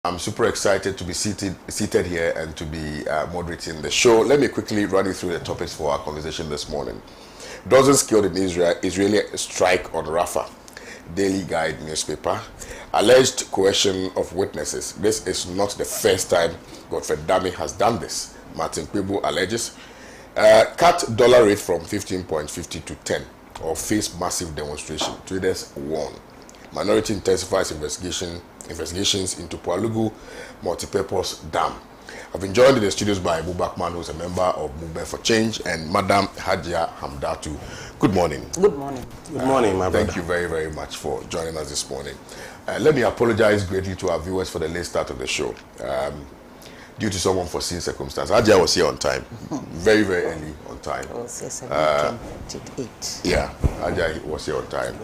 I'm super excited to be seated here and to be moderating the show. Let me quickly run you through the topics for our conversation this morning. Dozens killed in Israeli strike on Rafah. Daily Guide newspaper. Alleged coercion of witnesses. This is not the first time Godfred Dame has done this. Martin Kpebu alleges. Cut dollar rate from 15.50 to 10 or face massive demonstration. Traders warn. Minority intensifies investigations into Pugu multi-purpose dam. I've been joined in the studios by Abu Bakman, who's a member of Movement for Change, and Madam 𝐊𝐎𝐿𝐻𝐷𝐿. Good morning. Good morning. Good morning, my brother. Thank you very, very much for joining us this morning. Let me apologize greatly to our viewers for the late start of the show. Due to some unforeseen circumstances. 𝐊𝐿𝐻𝐷𝐿 was here on time. Very, very early on time. It was yes, 7:28. Yeah, 𝐊𝐻𝐷𝐿 was here on time.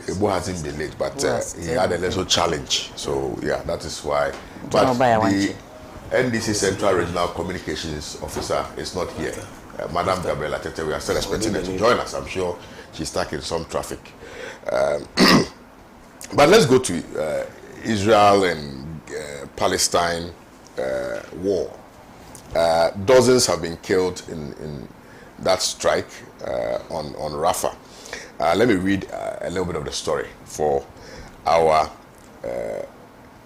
Ebo hasn't been late, but he had a little challenge. So, yeah, that is why. But the NDC Central Regional Communications Officer is not here. Madam Gabriela Tete, we are still expecting her to join us. I'm sure she's stuck in some traffic. But let's go to Israel and Palestine war. Dozens have been killed in that strike on Rafah. Let me read a little bit of the story for our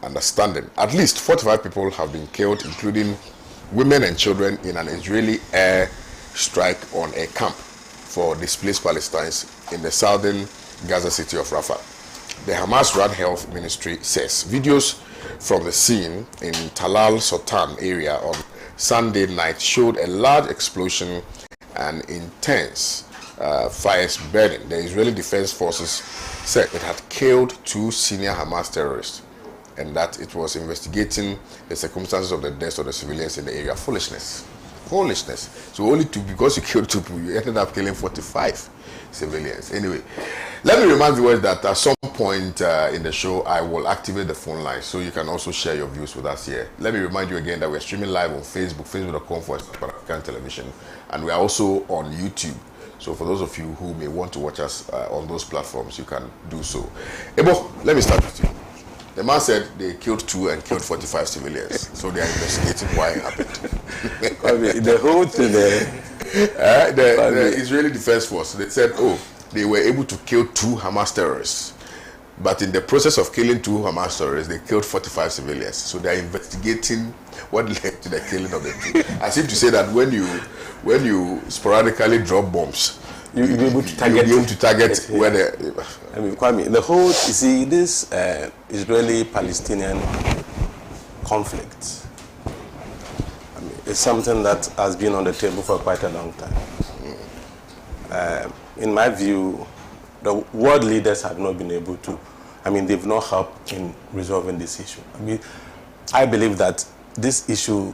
understanding. At least 45 people have been killed, including women and children, in an Israeli air strike on a camp for displaced Palestinians in the southern Gaza city of Rafah. The Hamas-run health ministry says videos from the scene in Talal Sultan area on Sunday night showed a large explosion and intense fires burning. The Israeli Defense Forces said it had killed 2 senior Hamas terrorists and that it was investigating the circumstances of the deaths of the civilians in the area. Foolishness. So only 2, because you killed 2 people, you ended up killing 45 civilians. Anyway, let me remind viewers that at some point in the show, I will activate the phone line so you can also share your views with us here. Let me remind you again that we're streaming live on Facebook, facebook.com/Pan-African Television, and we're also on YouTube. So for those of you who may want to watch us on those platforms, you can do so. Ebo, let me start with you. The man said they killed 2 and killed 45 civilians. So they are investigating why it happened. The whole thing the Israeli Defense Force, they said, they were able to kill 2 Hamas terrorists. But in the process of killing 2 Hamas terrorists, they killed 45 civilians. So they are investigating what led to the killing of the 2. As if to say that when you sporadically drop bombs, you'll be able to target where the... I mean, Kwame, the whole, you see, this Israeli-Palestinian conflict, I mean, it's something that has been on the table for quite a long time. In my view, the world leaders have not been able to, I mean, they've not helped in resolving this issue. I mean, I believe that this issue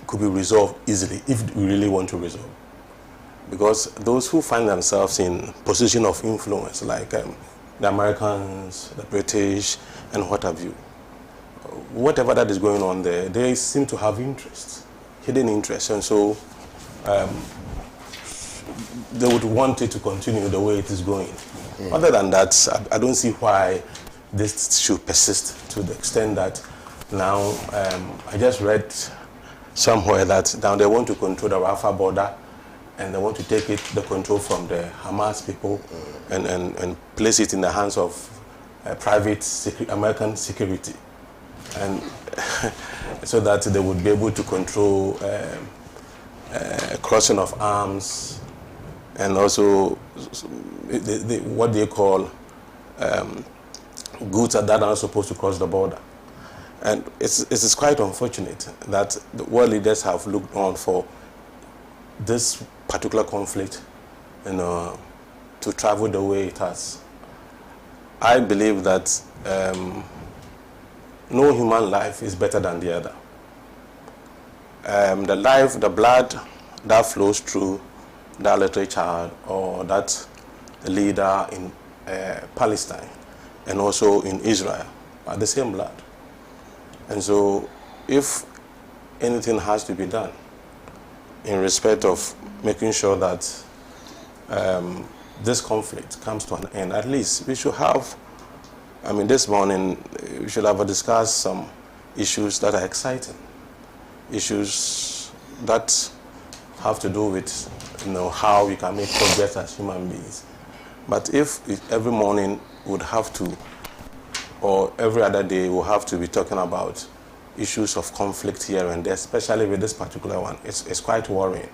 could be resolved easily if we really want to resolve. Because those who find themselves in position of influence, like the Americans, the British, and what have you, whatever that is going on there, they seem to have interests, hidden interests, and so they would want it to continue the way it is going. Other than that, I don't see why this should persist to the extent that now, I just read somewhere that now they want to control the Rafah border, and they want to take the control from the Hamas people and place it in the hands of private American security, and so that they would be able to control crossing of arms, and also what they call goods that are not supposed to cross the border. And it's quite unfortunate that the world leaders have looked on for this particular conflict, to travel the way it has. I believe that no human life is better than the other. The blood that flows through that little child or that leader in Palestine and also in Israel are the same blood. And so if anything has to be done in respect of making sure that this conflict comes to an end, at least we should have I mean, this morning we should have discussed some issues that are exciting, issues that have to do with, how we can make progress as human beings. But if every morning would have to, or every other day we'll have to be talking about issues of conflict here and there, especially with this particular one, it's quite worrying.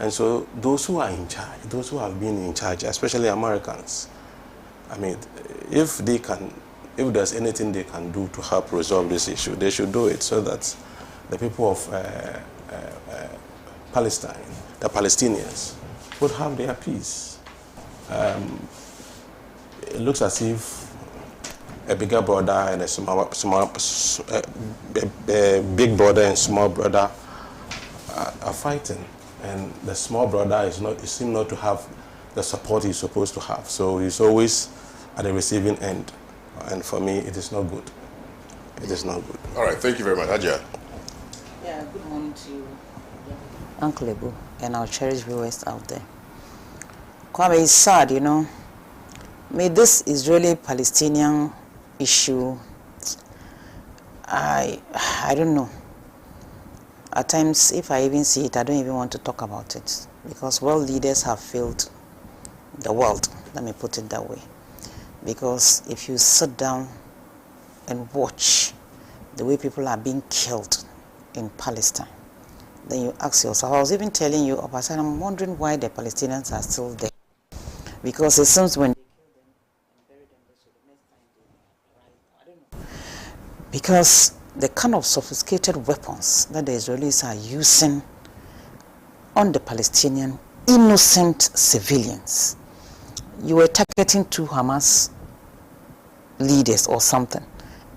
And so those who are in charge, those who have been in charge, especially Americans, I mean, if there's anything they can do to help resolve this issue, they should do it so that the people of Palestine, the Palestinians, would have their peace. It looks as if a bigger brother and a big brother and small brother are fighting, and the small brother seems not to have the support he's supposed to have. So he's always at the receiving end, and for me, it is not good. It is not good. All right, thank you very much, Hajia. Yeah, good morning to you, Uncle Kpebu, and our cherished viewers out there. Kwame, it's sad, May this Israeli-Palestinian issue, I don't know. At times, if I even see it, I don't even want to talk about it, because world leaders have failed the world, let me put it that way. Because if you sit down and watch the way people are being killed in Palestine, then you ask yourself, I was even telling you about, and I'm wondering why the Palestinians are still there. Because it seems when they kill them and bury them, so the next time they, right? I don't know. Because the kind of sophisticated weapons that the Israelis are using on the Palestinian innocent civilians. You were targeting 2 Hamas leaders or something,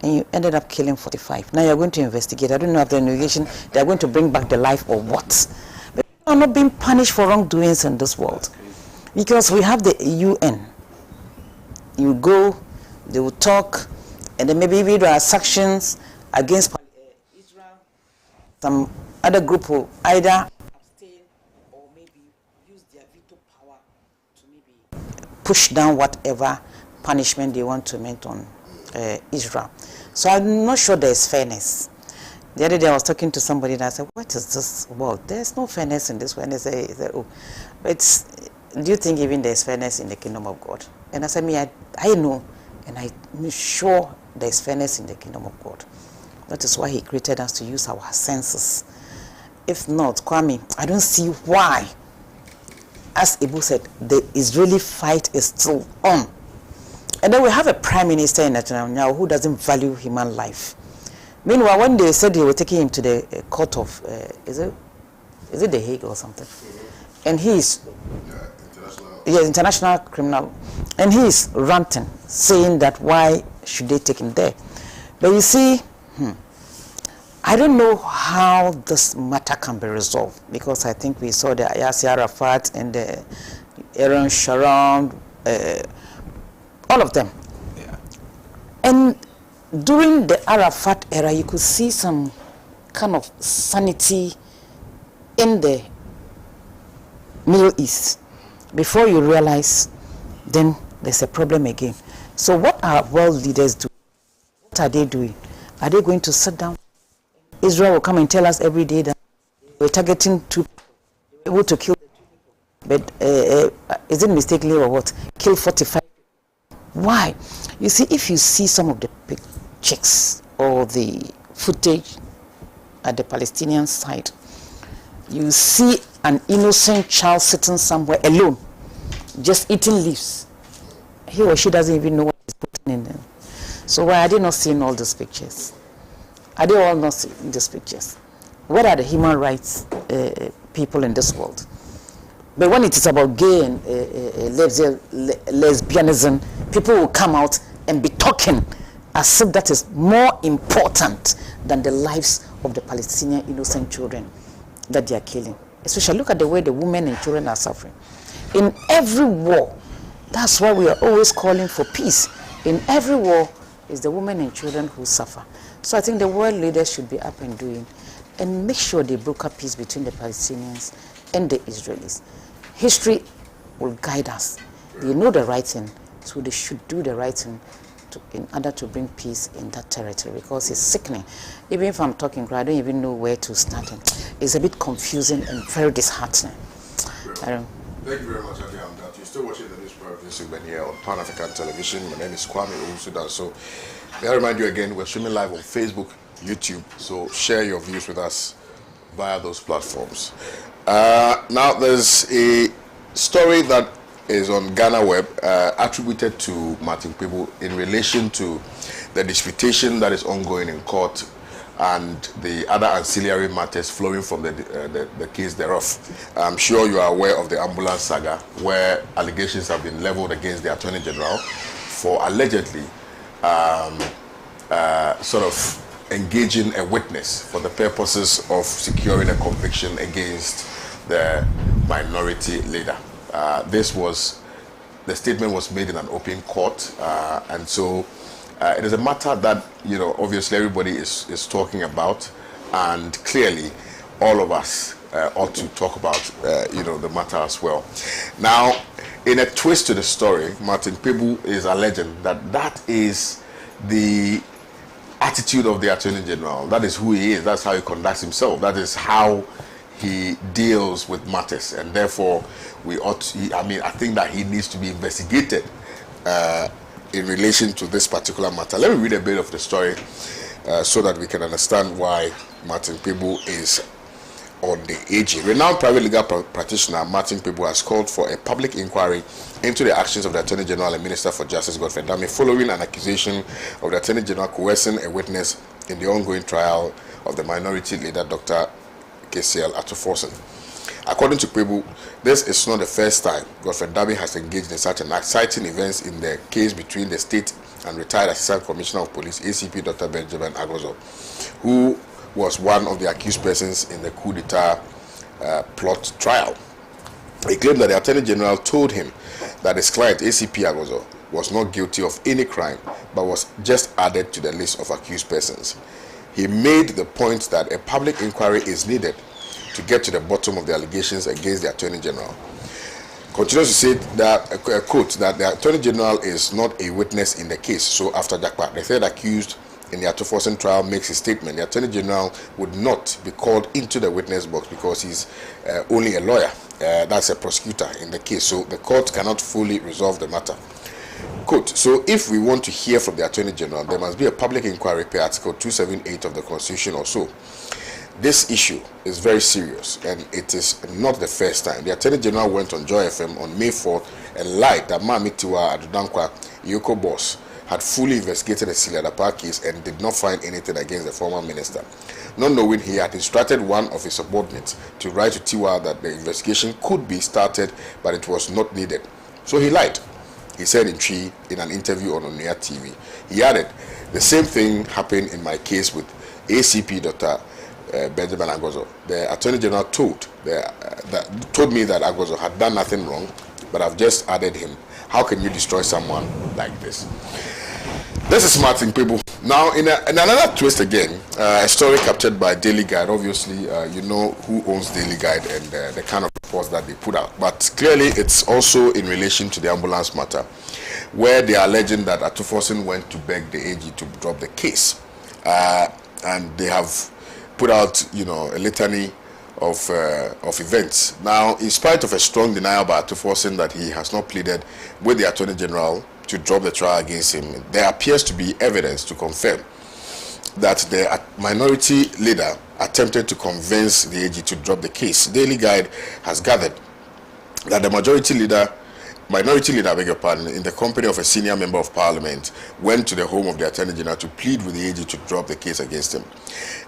and you ended up killing 45. Now you're going to investigate. I don't know if the investigation, they're going to bring back the life or what. But people are not being punished for wrongdoings in this world. Because we have the UN. You go, they will talk, and then maybe there are sanctions against Israel. Some other group will either abstain or maybe use their veto power to maybe push down whatever punishment they want to make on Israel. So I'm not sure there's fairness. The other day I was talking to somebody and I said, what is this world? There's no fairness in this world. And they say, oh, do you think even there's fairness in the kingdom of God? And I said, I know, and I'm sure there's fairness in the kingdom of God. That is why he created us to use our senses. If not, Kwame, I don't see why, as Kpebu said, the Israeli fight is still on. And then we have a prime minister in Netanyahu who doesn't value human life. Meanwhile, when they said they were taking him to the court of, is it The Hague or something? And he's international criminal, and he's ranting, saying that why should they take him there? But you see, I don't know how this matter can be resolved, because I think we saw the Yasser Arafat and the Aaron Sharon, all of them. Yeah. And during the Arafat era, you could see some kind of sanity in the Middle East. Before you realize, then there's a problem again. So what are world leaders doing? What are they doing? Are they going to sit down? Israel will come and tell us every day that we're targeting 2 people, able to kill 2 people. But is it mistakenly or what? Kill 45. Why? You see, if you see some of the pictures or the footage at the Palestinian side, you see an innocent child sitting somewhere alone, just eating leaves. He or she doesn't even know what is putting in them. So why are they not seeing all these pictures? Are they all not seeing these pictures? What are the human rights people in this world? But when it is about gay and lesbianism, people will come out and be talking as if that is more important than the lives of the Palestinian innocent children that they are killing. Especially look at the way the women and children are suffering. In every war, that's why we are always calling for peace. In every war, it's the women and children who suffer. So I think the world leaders should be up and doing and make sure they broker peace between the Palestinians and the Israelis. History will guide us. They know the right thing, so they should do the right thing order to bring peace in that territory, because it's sickening. Even if I'm talking, I don't even know where to start. It's a bit confusing and very disheartening. Thank you very much, Adi. You're still watching the news segment here on Pan-African Television. My name is Kwame Owusu. So may I remind you again, we're streaming live on Facebook, YouTube. So share your views with us via those platforms. Now there's a story that is on Ghana Web attributed to Martin Kpebu in relation to the disputation that is ongoing in court and the other ancillary matters flowing from the case thereof. I'm sure you are aware of the ambulance saga, where allegations have been leveled against the Attorney General for allegedly sort of engaging a witness for the purposes of securing a conviction against the minority leader. The statement was made in an open court, and so it is a matter that, you know, obviously everybody is talking about, and clearly all of us ought to talk about, you know, the matter as well. Now, in a twist to the story, Martin Kpebu is alleging that is the attitude of the Attorney General. That is who he is. That's how he conducts himself. That is how he deals with matters, and therefore we ought to, I think that he needs to be investigated in relation to this particular matter. Let me read a bit of the story so that we can understand why Martin Kpebu is on the AG. Renowned private legal practitioner Martin Kpebu has called for a public inquiry into the actions of the Attorney General and Minister for Justice Godfred Dame following an accusation of the Attorney General coercing a witness in the ongoing trial of the minority leader Dr. KCL Atuforsen. According to Kpebu, this is not the first time Godfred Dame has engaged in such an act, citing events in the case between the state and retired Assistant Commissioner of Police ACP Dr. Benjamin Agozo, who was one of the accused persons in the coup d'etat plot trial. He claimed that the Attorney General told him that his client ACP Agozo was not guilty of any crime, but was just added to the list of accused persons. He made the point that a public inquiry is needed to get to the bottom of the allegations against the Attorney General. Continues to say that, quote, that the Attorney General is not a witness in the case. So after Jakpa, the third accused in the Atuforsen trial makes a statement, the Attorney General would not be called into the witness box because he's only a lawyer. That's a prosecutor in the case. So the court cannot fully resolve the matter. Quote, so if we want to hear from the Attorney General, there must be a public inquiry per Article 278 of the Constitution or so. This issue is very serious, and it is not the first time. The Attorney General went on Joy FM on May 4th and lied that Maamitiwa Adudankwa Yoko boss had fully investigated the Siliadapa case and did not find anything against the former minister. Not knowing he had instructed one of his subordinates to write to Tiwa that the investigation could be started, but it was not needed. So he lied. He said in Tree in an interview on Onia TV. He added, the same thing happened in my case with ACP Dr. Benjamin Agozo. The Attorney General told me that Agozo had done nothing wrong, but I've just added him. How can you destroy someone like this? This is Martin Kpebu. Now, in another twist again, a story captured by Daily Guide. Obviously, you know who owns Daily Guide and the kind of reports that they put out. But clearly, it's also in relation to the ambulance matter, where they are alleging that Atuforsen went to beg the AG to drop the case. And they have put out, you know, a litany of events. Now, in spite of a strong denial by Atuforsen that he has not pleaded with the Attorney General to drop the trial against him, there appears to be evidence to confirm that the minority leader attempted to convince the AG to drop the case. Daily Guide has gathered that the minority leader, I beg your pardon, in the company of a senior member of parliament, went to the home of the Attorney General to plead with the AG to drop the case against him.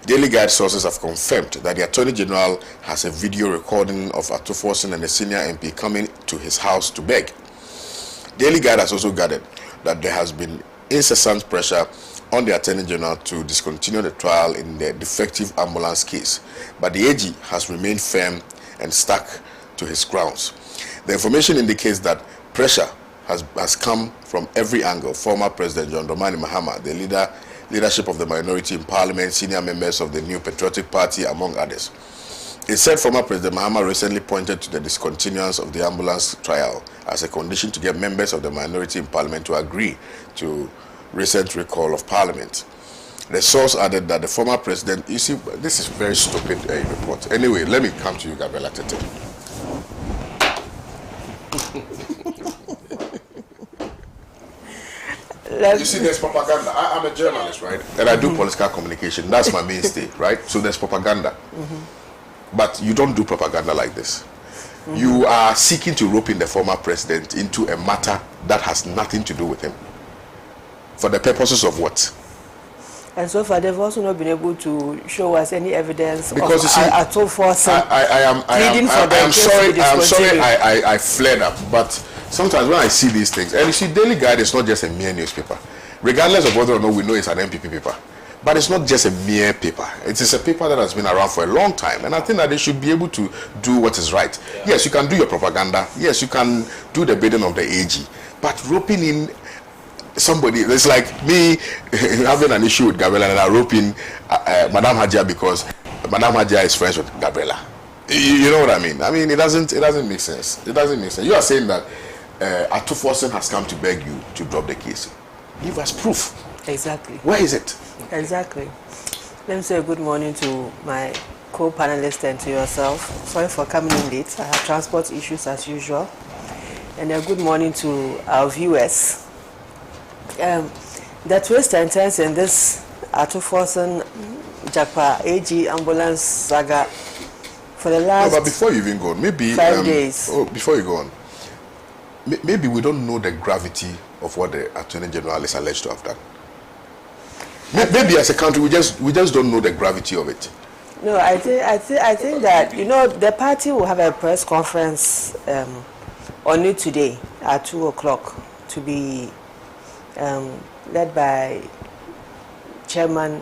Daily Guide sources have confirmed that the Attorney General has a video recording of Atuforsen and the senior MP coming to his house to beg. Daily Guide has also gathered that there has been incessant pressure on the Attorney General to discontinue the trial in the defective ambulance case, but the AG has remained firm and stuck to his grounds. The information indicates that pressure has come from every angle. Former President John Dramani Mahama, the leadership of the minority in parliament, senior members of the New Patriotic Party, among others. It said former President Mahama recently pointed to the discontinuance of the ambulance trial as a condition to get members of the minority in parliament to agree to recent recall of Parliament. The source added that the former president, you see, this is very stupid report. Anyway, let me come to you, Gabriela Tete. You see, there's propaganda. I'm a journalist, right? And I do political communication. That's my mainstay, right? So there's propaganda. But you don't do propaganda like this. You are seeking to rope in the former president into a matter that has nothing to do with him. For the purposes of what? And so far, they've also not been able to show us any evidence because of you see, at all force. I am sorry I flared up, but sometimes when I see these things, and you see, Daily Guide is not just a mere newspaper, regardless of whether or not we know it's an MPP paper, but it's not just a mere paper. It is a paper that has been around for a long time, and I think that they should be able to do what is right. Yes, you can do your propaganda. Yes, you can do the bidding of the AG, but roping in somebody, it's like me having an issue with Gabriela and I rope in Madam Hajia because Madam Hajia is friends with Gabriela. You know what I mean? I mean, it doesn't make sense. It doesn't make sense. You are saying that Atuforsen has come to beg you to drop the case. Give us proof. Exactly. Where is it? Exactly. Let me say good morning to my co-panelist and to yourself. Sorry for coming in late. I have transport issues as usual. And a good morning to our viewers. The twist and turns in this Atuforsen Japa AG ambulance saga for the last but before you even go on, maybe 5 days. Oh, before you go on, maybe we don't know the gravity of what the Attorney General is alleged to have done. Maybe as a country we just don't know the gravity of it. No, I think that, you know, the party will have a press conference on it today at 2 o'clock to be led by Chairman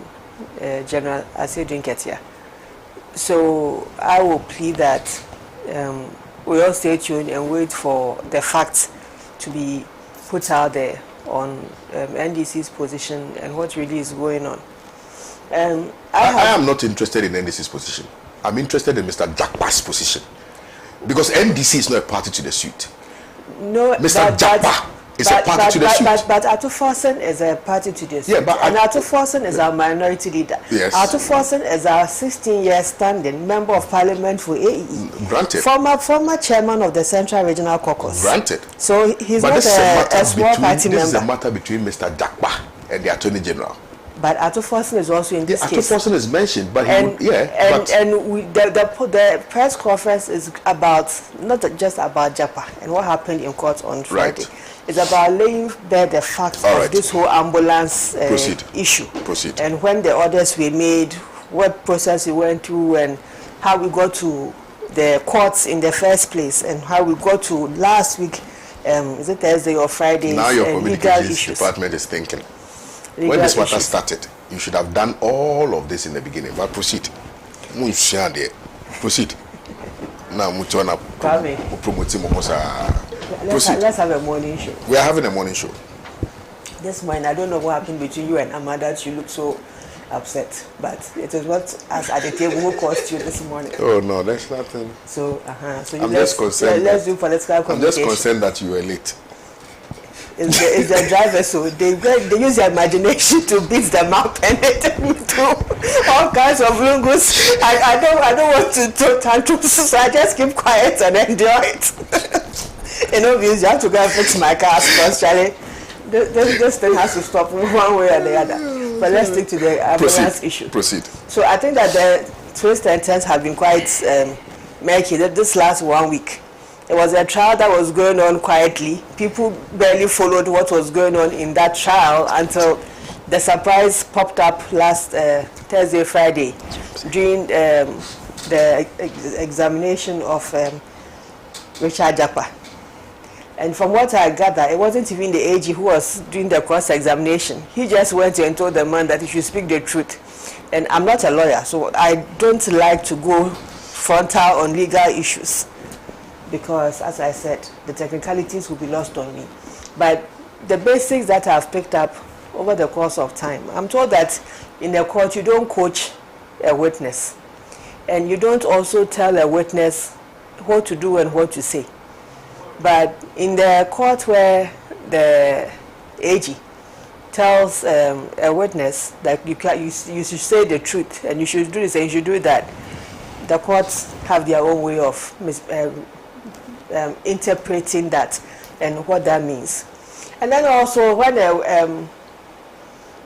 General 𝐷𝐞𝐰𝐬𝐩𝐚𝐃. So I will plead that we all stay tuned and wait for the facts to be put out there on NDC's position and what really is going on. I am not interested in NDC's position. I'm interested in Mr. Jakpa's position, because NDC is not a party to the suit. No, Mr. Jakpa is a party to the suit. But Atuforsen is a party to the suit. Yeah, but and Atuforsen is our minority leader. Yes. Atuforsen is our 16-year standing member of parliament for AE. Granted. Former chairman of the Central Regional Caucus. Granted. So he's but not a small party member. This is a matter between Mr. Jakpa and the Attorney General. But Atuforsen is also in this case. Atuforsen is mentioned, but the press conference is about not just about Japa and what happened in court on Friday. Right. It's about laying bare the facts of this whole ambulance issue. Proceed. And when the orders were made, what process we went through, and how we got to the courts in the first place, and how we got to last week, is it Thursday or Friday? Now your communications department is thinking. When this matter started, you should have done all of this in the beginning. But proceed. Proceed. Now, let's have a morning show. We are having a morning show. This morning, I don't know what happened between you and Amanda. You look so upset, but it is what us at the table who caused you this morning. Oh no, there's nothing. So, so I'm just concerned. Let's do political communication. I'm just concerned that you were late. It's the driver, so they use their imagination to beat them up and do all kinds of lungus. I don't want to talk tantrums, so I just keep quiet and enjoy it. You know, because you have to go and fix my car first, Charlie. This thing has to stop one way or the other. But let's stick to the ambulance issue. Proceed. So I think that the twists and turns have been quite murky this last 1 week. It was a trial that was going on quietly. People barely followed what was going on in that trial until the surprise popped up last Thursday, Friday, during the examination of Richard Japa. And from what I gather, it wasn't even the AG who was doing the cross-examination. He just went and told the man that he should speak the truth. And I'm not a lawyer, so I don't like to go frontal on legal issues, because, as I said, the technicalities will be lost on me. But the basics that I've picked up over the course of time, I'm told that in a court you don't coach a witness, and you don't also tell a witness what to do and what to say. But in the court where the AG tells a witness that you should say the truth and you should do this and you should do that, the courts have their own way of interpreting that and what that means. And then also when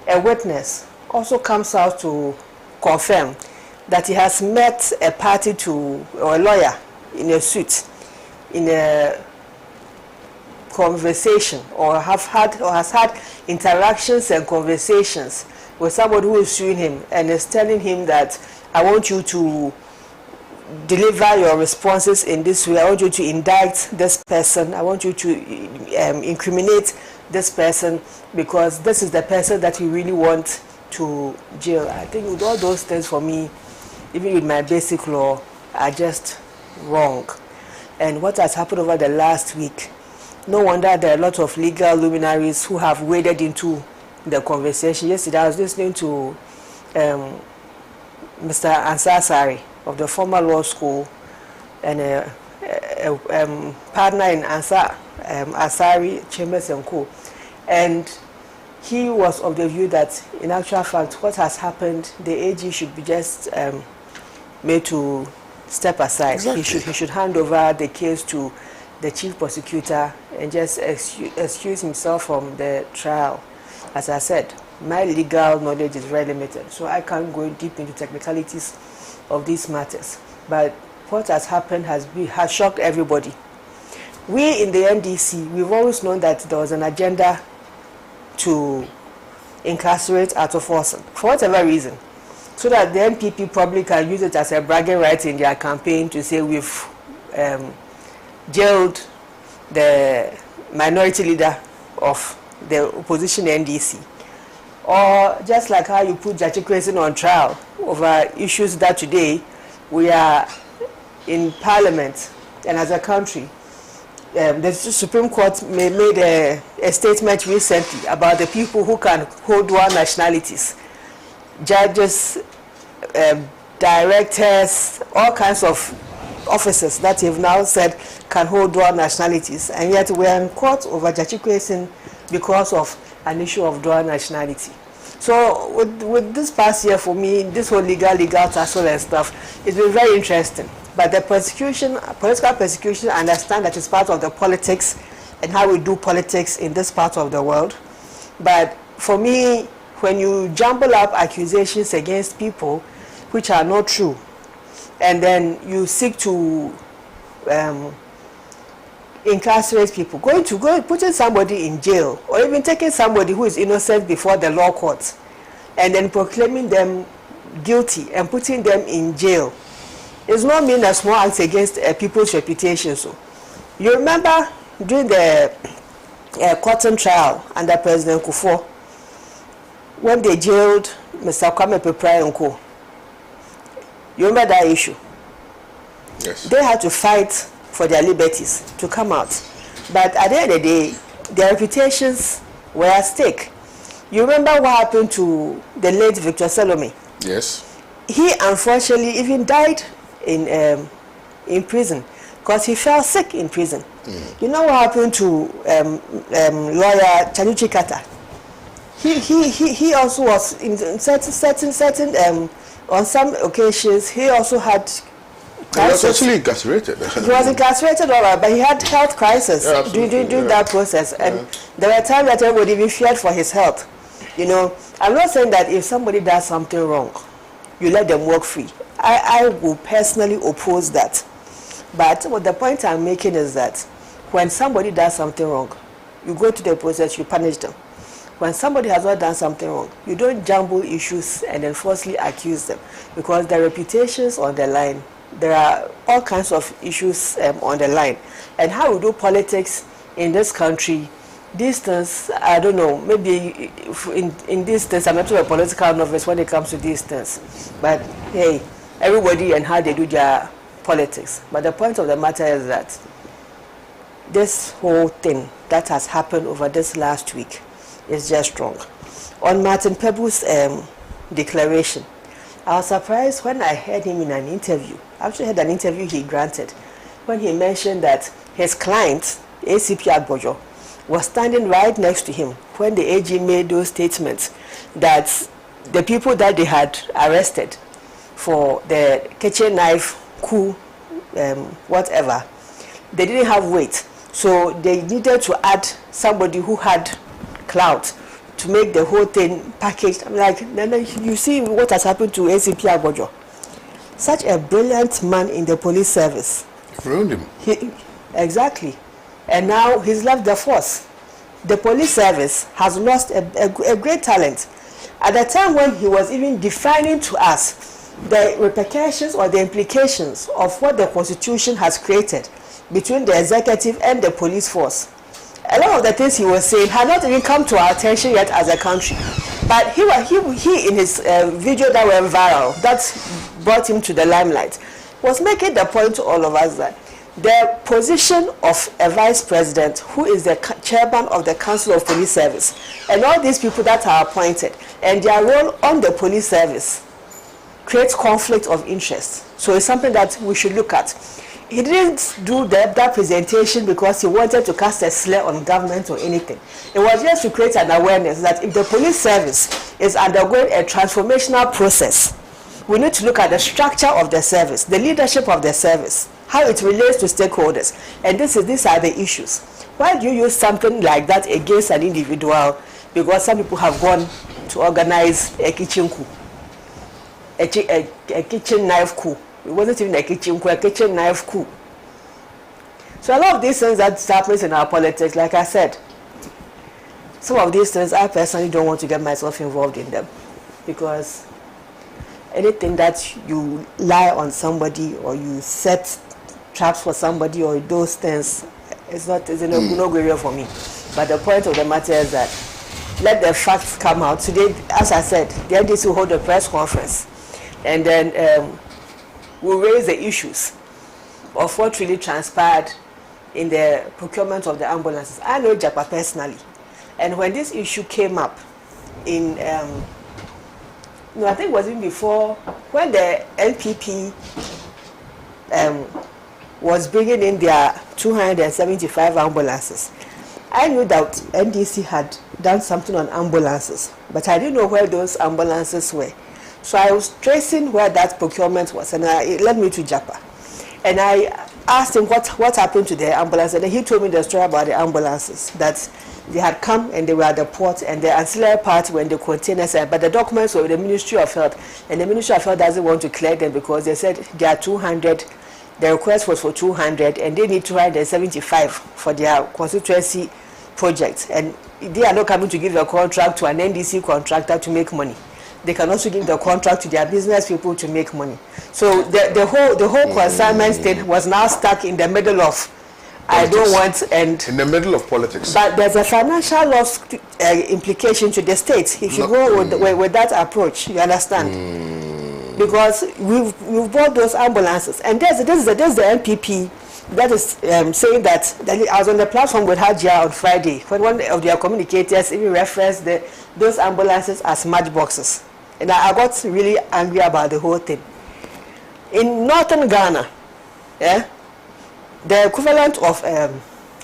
a witness also comes out to confirm that he has met a party to, or a lawyer in a suit, in a conversation, or has had interactions and conversations with somebody who is suing him and is telling him that I want you to deliver your responses in this way, I want you to indict this person, I want you to incriminate this person because this is the person that we really want to jail. I think with all those things, for me, even with my basic law, are just wrong. And what has happened over the last week, no wonder there are a lot of legal luminaries who have waded into the conversation. Yesterday I was listening to Mr. Ansasari of the former law school and a partner in Asari Chambers and Co. And he was of the view that in actual fact what has happened, the AG should be just made to step aside. Exactly. He should hand over the case to the chief prosecutor and just excuse himself from the trial. As I said, my legal knowledge is very limited, so I can't go deep into technicalities of these matters. But what has happened has shocked everybody. We in the NDC, we've always known that there was an agenda to incarcerate Arthur Forson for whatever reason, so that the NPP probably can use it as a bragging right in their campaign to say we've jailed the minority leader of the opposition NDC. Or just like how you put Judge Crescent on trial over issues that today we are in Parliament and as a country. The Supreme Court made a statement recently about the people who can hold dual nationalities. Judges, directors, all kinds of officers that have now said can hold dual nationalities, and yet we are in court over Judge Crescent because of an issue of dual nationality. So with this past year, for me, this whole legal tussle and stuff, it's been very interesting. But the persecution, political persecution, I understand that it's part of the politics and how we do politics in this part of the world. But for me, when you jumble up accusations against people which are not true, and then you seek to incarcerate people, putting somebody in jail, or even taking somebody who is innocent before the law courts, and then proclaiming them guilty and putting them in jail, it's not mean a small act against people's reputation. So, you remember during the Cotton trial under President Kufuor, when they jailed Mr. Kpebu and Co. You remember that issue? Yes. They had to fight for their liberties to come out. But at the end of the day, their reputations were at stake. You remember what happened to the late Victor Salome? Yes. He unfortunately even died in prison because he fell sick in prison. You know what happened to lawyer Chanuchi Kata? He also was in certain on some occasions he also had crisis. He was actually incarcerated. He was incarcerated, all right, but he had health crisis during that process, and there were times that everybody even feared for his health. You know, I'm not saying that if somebody does something wrong, you let them walk free. I will personally oppose that. But what the point I'm making is that when somebody does something wrong, you go to the process, you punish them. When somebody has not done something wrong, you don't jumble issues and then falsely accuse them, because their reputations on the line. There are all kinds of issues on the line. And how we do politics in this country, distance, I don't know, maybe in distance, I'm not a political novice when it comes to distance. But hey, everybody and how they do their politics. But the point of the matter is that this whole thing that has happened over this last week is just wrong. On Martin Kpebu's declaration, I was surprised when I heard him in an interview. I actually had an interview he granted when he mentioned that his client, ACP Agbojo, was standing right next to him when the AG made those statements that the people that they had arrested for the kitchen knife coup, whatever, they didn't have weight. So they needed to add somebody who had clout to make the whole thing packaged. I'm like, you see what has happened to ACP Agbojo. Such a brilliant man in the police service. Ruined him. Exactly. And now he's left the force. The police service has lost a great talent. At the time when he was even defining to us the repercussions or the implications of what the Constitution has created between the executive and the police force, a lot of the things he was saying had not even come to our attention yet as a country. But he in his video that went viral, that brought him to the limelight, was making the point to all of us that the position of a vice president who is the chairman of the Council of Police Service and all these people that are appointed and their role on the police service creates conflict of interest. So it's something that we should look at. He didn't do that presentation because he wanted to cast a slur on government or anything. It was just to create an awareness that if the police service is undergoing a transformational process, we need to look at the structure of the service, the leadership of the service, how it relates to stakeholders. And these are the issues. Why do you use something like that against an individual? Because some people have gone to organize a kitchen coup, a kitchen knife coup. It wasn't even a kitchen coup, a kitchen knife coup. So a lot of these things that happens in our politics, like I said, some of these things I personally don't want to get myself involved in them, because anything that you lie on somebody or you set traps for somebody or those things is no good area for me. But the point of the matter is that let the facts come out. Today, as I said, the NDC will hold a press conference, and then we'll raise the issues of what really transpired in the procurement of the ambulances. I know Japa personally, and when this issue came up in I think it was even before, when the NPP was bringing in their 275 ambulances. I knew that NDC had done something on ambulances, but I didn't know where those ambulances were. So I was tracing where that procurement was, and it led me to Japa. And I asked him what happened to the ambulance, and he told me the story about the ambulances, that they had come and they were at the port, and the ancillary part were in the containers, but the documents were with the Ministry of Health, and the Ministry of Health doesn't want to clear them because they said there are 200, the request was for 200, and they need 275 for their constituency project, and they are not coming to give a contract to an NDC contractor to make money. They can also give the contract to their business people to make money. So the whole consignment thing was now stuck in the middle of politics. I don't want, and in the middle of politics. But there's a financial loss implication to the state if you go with that approach. You understand? Because we've bought those ambulances, and this is the NPP that is saying that I was on the platform with Hajia on Friday when one of their communicators even referenced those ambulances as matchboxes. And I got really angry about the whole thing. In northern Ghana, the equivalent of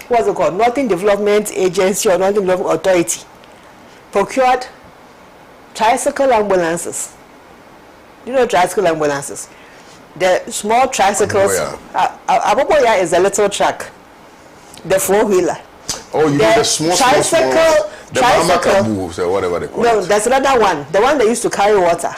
what's it called, Northern Development Agency or Northern Development Authority procured tricycle ambulances. You know tricycle ambulances? The small tricycles. Aboboya is a little truck, the four-wheeler. Oh, you know the small tricycle. The Kpebu, or whatever they call it. No, there's another one. The one they used to carry water.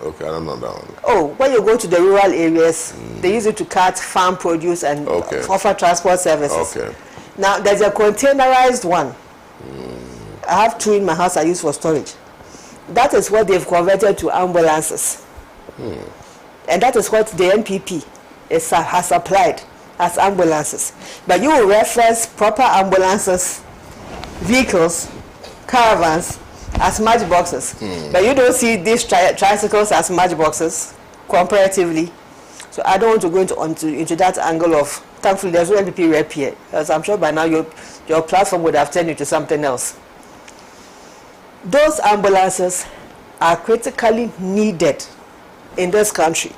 Okay, I don't know that one. Oh, when you go to the rural areas, they use it to cart farm produce and offer transport services. Okay. Now, there's a containerized one. I have two in my house I use for storage. That is what they've converted to ambulances. And that is what the NPP has supplied as ambulances. But you will reference proper ambulances, vehicles, caravans as matchboxes. But you don't see these tricycles as matchboxes comparatively. So I don't want to go into that angle of, thankfully there's no NPP rep here, because I'm sure by now your platform would have turned into something else. Those ambulances are critically needed in this country.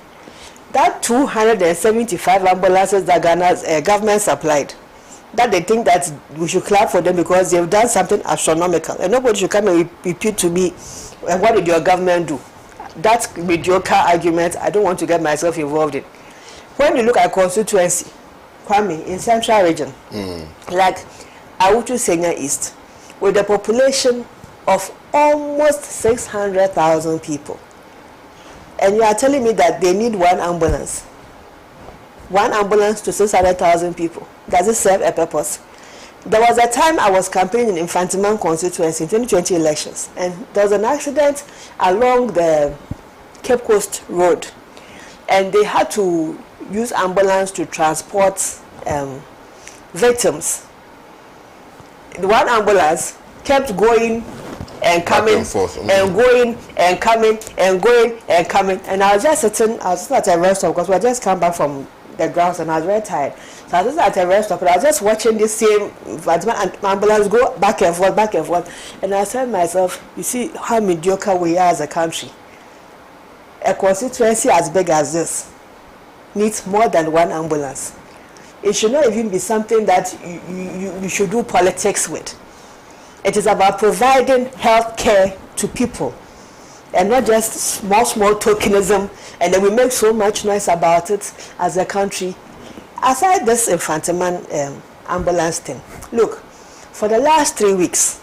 That 275 ambulances that Ghana's government supplied, that they think that we should clap for them because they've done something astronomical, and nobody should come and repeat to me, what did your government do? That mediocre argument, I don't want to get myself involved in. When you look at constituency, Kwame, in Central Region, like Awutu Senya East, with a population of almost 600,000 people, and you are telling me that they need one ambulance to 600,000 people. Does it serve a purpose? There was a time I was campaigning in Infantiman constituency in 2020 elections, and there was an accident along the Cape Coast Road, and they had to use ambulance to transport victims. The one ambulance kept going and coming and going and coming and going and coming, and I was just sitting at a rest stop because we had just come back from the grounds and I was very tired. So I was at a rest stop and I was just watching this same ambulance go back and forth, and I said to myself, you see how mediocre we are as a country. A constituency as big as this needs more than one ambulance. It should not even be something that you should do politics with. It is about providing health care to people, and not just small tokenism, and then we make so much noise about it as a country. Aside this Infantiman ambulance thing, look, for the last 3 weeks,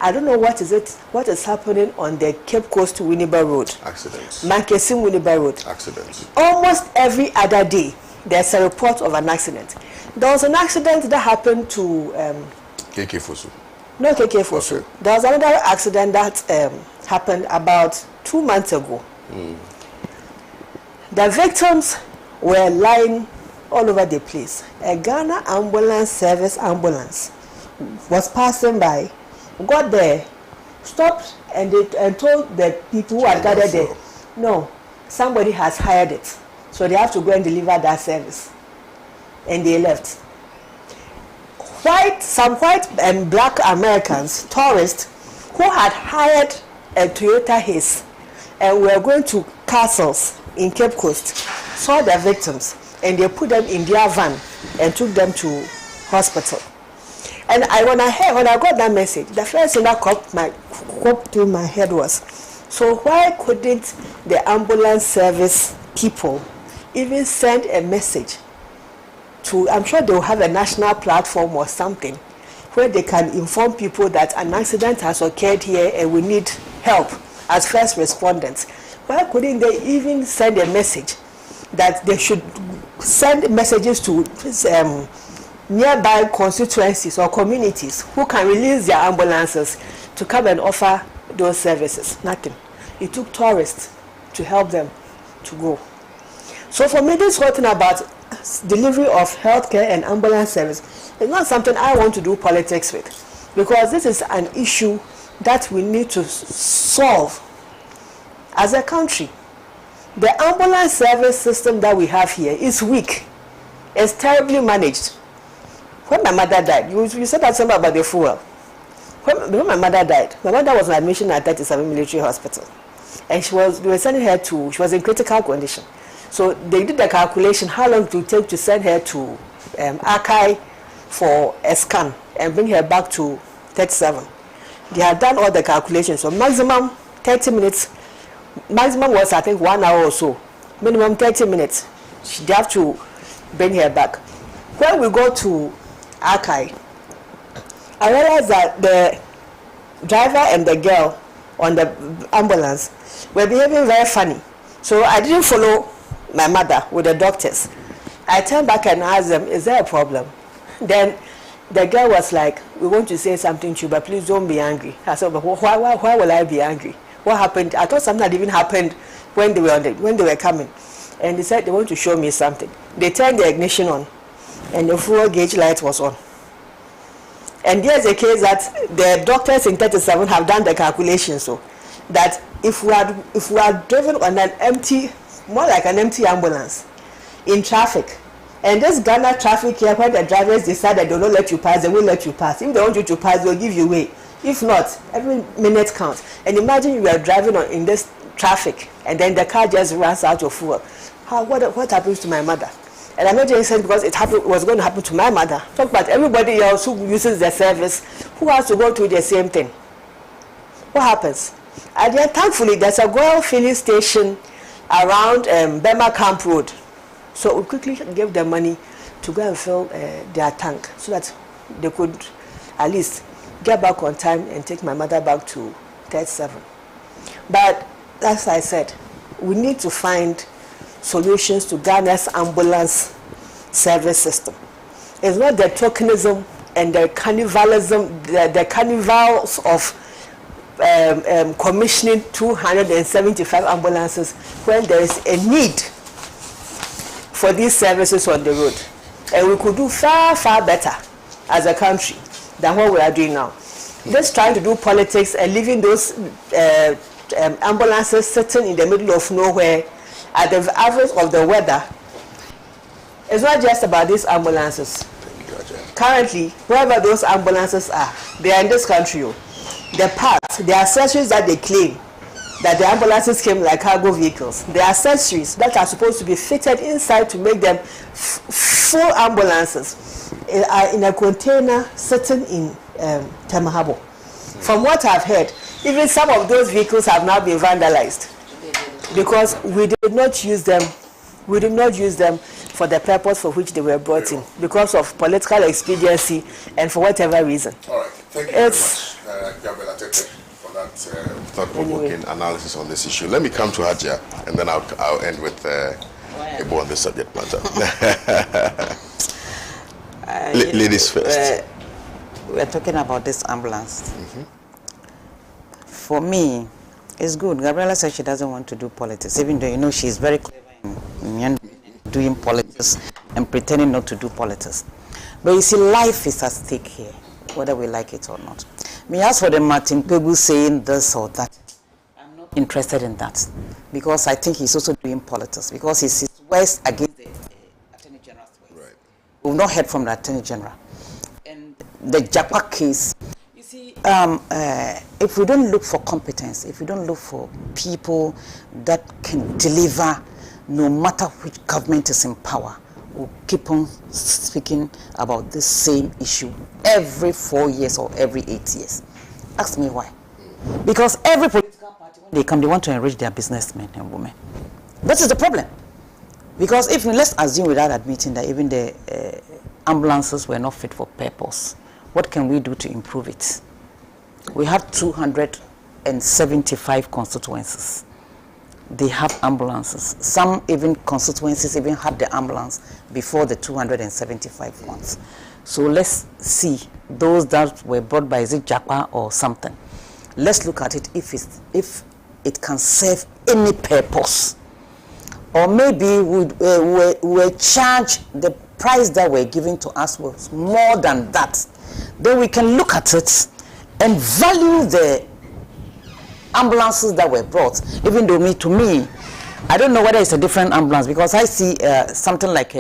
I don't know what is happening on the Cape Coast to Winneba Road. Accidents. Mankesim Winneba Road. Accidents. Almost every other day, there's a report of an accident. There was an accident that happened to KK Fosu. No, KK Fosu. Okay. There was another accident that happened about 2 months ago. The victims were lying all over the place. A Ghana ambulance service ambulance was passing by, got there, stopped, and told the people who had gathered there, no, somebody has hired it, so they have to go and deliver that service. And they left. Some white and black Americans, tourists, who had hired a Toyota Hiace and were going to castles in Cape Coast, saw the victims, and they put them in their van and took them to hospital. And when I got that message, the first thing that popped through my head was, so why couldn't the ambulance service people even send a message to, I'm sure they will have a national platform or something, where they can inform people that an accident has occurred here and we need help as first respondents. Why couldn't they even send a message that they should send messages to nearby constituencies or communities who can release their ambulances to come and offer those services? Nothing. It took tourists to help them to go. So for me, this whole thing about delivery of healthcare and ambulance service is not something I want to do politics with, because this is an issue that we need to solve as a country. The ambulance service system that we have here is weak. It's terribly managed. When my mother died, you said that something about the fuel. When my mother died, my mother was on admission at 37 Military Hospital, and they were sending her to, she was in critical condition. So they did the calculation how long it would take to send her to 𝐀𝐅𝐑𝐈 for a scan and bring her back to 37. They had done all the calculations. So maximum 30 minutes. Maximum was, I think, 1 hour or so. Minimum 30 minutes. They have to bring her back. When we go to 𝐀𝐅𝐑𝐈, I realized that the driver and the girl on the ambulance were behaving very funny. So I didn't follow my mother with the doctors. I turned back and asked them, is there a problem? Then the girl was like, we want to say something to you, but please don't be angry. I said, but why will I be angry? What happened? I thought something had even happened when they were coming. And they said they want to show me something. They turned the ignition on, and the fuel gauge light was on. And there's a case that the doctors in 37 have done the calculation, so that if we had driven on an empty, more like an empty ambulance in traffic, and this Ghana traffic here, when the drivers decide that they will not let you pass, they will let you pass. If they want you to pass, they'll give you way. If not, every minute counts. And imagine you are driving in this traffic, and then the car just runs out of fuel. What happens to my mother? And I'm not just saying because it was going to happen to my mother. Talk about everybody else who uses the service, who has to go through the same thing. What happens? And then thankfully there's a Goil filling station around Bema Camp Road. So we quickly gave them money to go and fill their tank so that they could at least get back on time and take my mother back to 37. But as I said, we need to find solutions to Ghana's ambulance service system. It's not the tokenism and the carnivalism, the carnivals of commissioning 275 ambulances when there is a need for these services on the road. And we could do far, far better as a country than what we are doing now. Just trying to do politics and leaving those ambulances sitting in the middle of nowhere at the average of the weather. It's not just about these ambulances. Currently, wherever those ambulances are, they are in this country. The parts, the accessories that they claim that the ambulances came like cargo vehicles, the accessories that are supposed to be fitted inside to make them full ambulances are in a container sitting in Temahabo. From what I've heard, even some of those vehicles have now been vandalized because we did not use them. We did not use them for the purpose for which they were brought in because of political expediency and for whatever reason. All right, thank you very much, Gabriela Tete, for that thought-provoking analysis on this issue. Let me come to Hajia, and then I'll end with Kpebu on this subject matter. Ladies first. We're talking about this ambulance. For me, it's good. Gabriela said she doesn't want to do politics, even though, you know, she's very clever in doing politics and pretending not to do politics. But you see, life is at stake here, whether we like it or not. As for the Martin Kpebu saying this or that, I'm not interested in that, because I think he's also doing politics, because his words against the Attorney General's words. Right. We've not heard from the Attorney General. And the Japa case, you see, if we don't look for competence, if we don't look for people that can deliver no matter which government is in power, we'll keep on speaking about this same issue every 4 years or every 8 years. Ask me why. Because every political party, when they come, they want to enrich their businessmen and women. That is the problem. Because if, let's assume without admitting that even the ambulances were not fit for purpose, what can we do to improve it? We have 275 constituencies. They have ambulances. Some even constituencies even had the ambulance before the 275 ones. So let's see those that were brought by, is it Japa or something? Let's look at it if it can serve any purpose. Or maybe we'll charge the price that we're giving to us was more than that. Then we can look at it and value the ambulances that were brought, even though to me, I don't know whether it's a different ambulance, because I see something like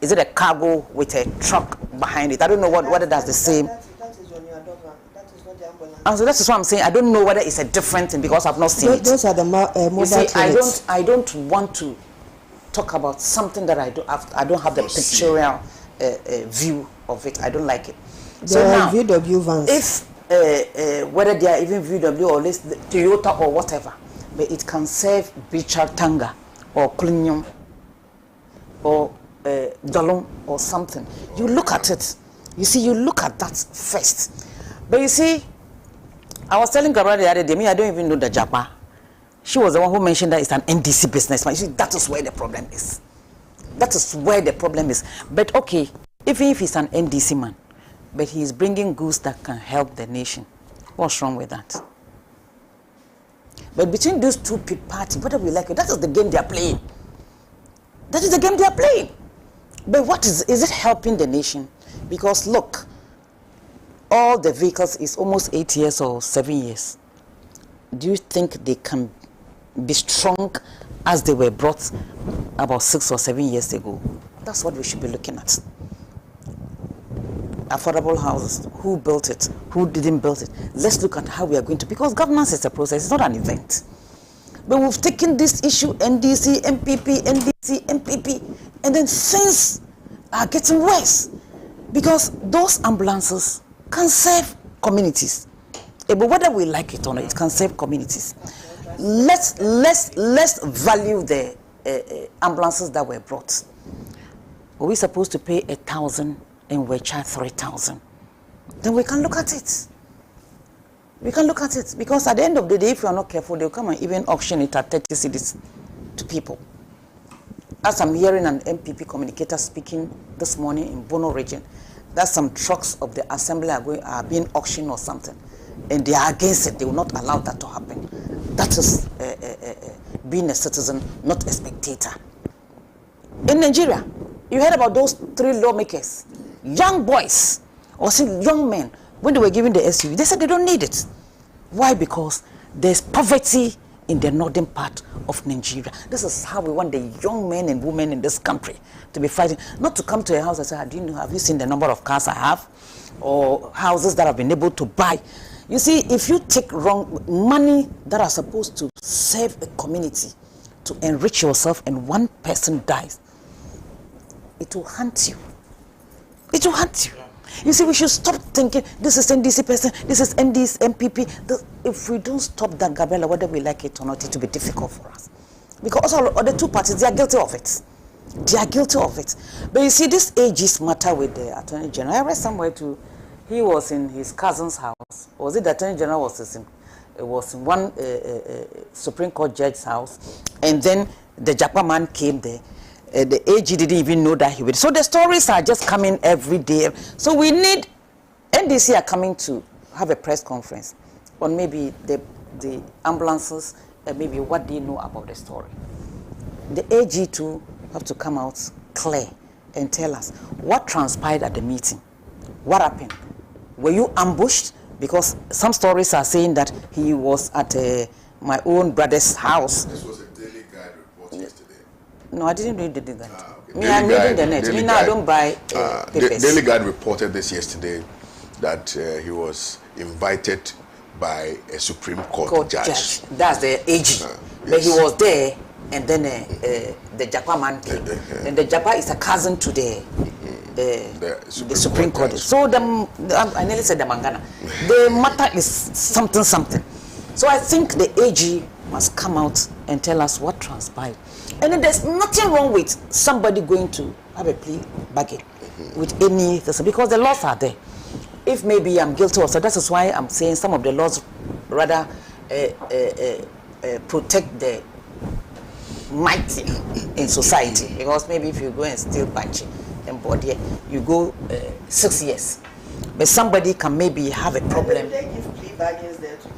is it a cargo with a truck behind it? I don't know whether that's the same. That is on your dog. That is not the ambulance. And so that's what I'm saying. I don't know whether it's a different thing because I've not seen it. Those are the mobile clinics. I don't want to talk about something that I don't have the pictorial view of it. I don't like it. So now, VW vans. If whether they are even VW or Toyota or whatever, but it can serve Bichar Tanga or Klinyum or Dalong or something. You look at it. You see, you look at that first. But you see, I was telling Gabriela the other day, I don't even know the Japa. She was the one who mentioned that it's an NDC businessman. You see, that is where the problem is. That is where the problem is. But okay, even if he's an NDC man, but he is bringing goods that can help the nation. What's wrong with that? But between those two parties, whether we like it, that is the game they are playing. That is the game they are playing. But what is it helping the nation? Because look, all the vehicles is almost 8 years or 7 years. Do you think they can be strong as they were brought about 6 or 7 years ago? That's what we should be looking at. Affordable houses, who built it, who didn't build it. Let's look at how we are going to, because governance is a process, it's not an event. But we've taken this issue, NDC, MPP, NDC, MPP, and then things are getting worse because those ambulances can serve communities. But whether we like it or not, it can serve communities. Let's value the ambulances that were brought. Were we supposed to pay 1,000 and we're charged 3,000? Then we can look at it. We can look at it because at the end of the day, if you are not careful, they'll come and even auction it at 30 cedis to people. As I'm hearing an MPP communicator speaking this morning in Bono region, that some trucks of the assembly are being auctioned or something, and they are against it. They will not allow that to happen. That is being a citizen, not a spectator. In Nigeria, you heard about those 3 lawmakers, young boys, or young men, when they were given the SUV, they said they don't need it. Why? Because there's poverty in the northern part of Nigeria. This is how we want the young men and women in this country to be fighting. Not to come to a house and say, have you seen the number of cars I have? Or houses that I've been able to buy? You see, if you take wrong money that are supposed to serve a community, to enrich yourself, and one person dies, it will haunt you. It will haunt you. You see, we should stop thinking this is NDC person, this is NDC, MPP. If we don't stop that, Gabriela, whether we like it or not, it will be difficult for us. Because all the 2 parties, they are guilty of it. They are guilty of it. But you see, this AG's matter with the Attorney General, I read somewhere too, he was in his cousin's house. Or was it the Attorney General was in? It was in one Supreme Court judge's house. And then the Japa man came there. The AG didn't even know that he would. So the stories are just coming every day. So we need, NDC are coming to have a press conference on maybe the ambulances and maybe what they know about the story. The AG too have to come out clear and tell us what transpired at the meeting. What happened? Were you ambushed? Because some stories are saying that he was at my own brother's house. This was a Daily Guide report yesterday. No, I didn't read the Daily Guide. Okay. Me, I'm reading the net. Me now, I don't buy papers. Daily Guide reported this yesterday that he was invited by a Supreme Court judge. That's the AG. Yes. But he was there, and then the Japa man came. And the Japa is a cousin to the Supreme Court. So I nearly said the Mangana. The matter is something. So I think the AG must come out and tell us what transpired. And then there's nothing wrong with somebody going to have a plea bargain with any, because the laws are there. If maybe I'm guilty also, that is why I'm saying some of the laws rather protect the mighty in society. Because maybe if you go and steal banchi and body, you go 6 years. But somebody can maybe have a problem. They give plea bargains there too.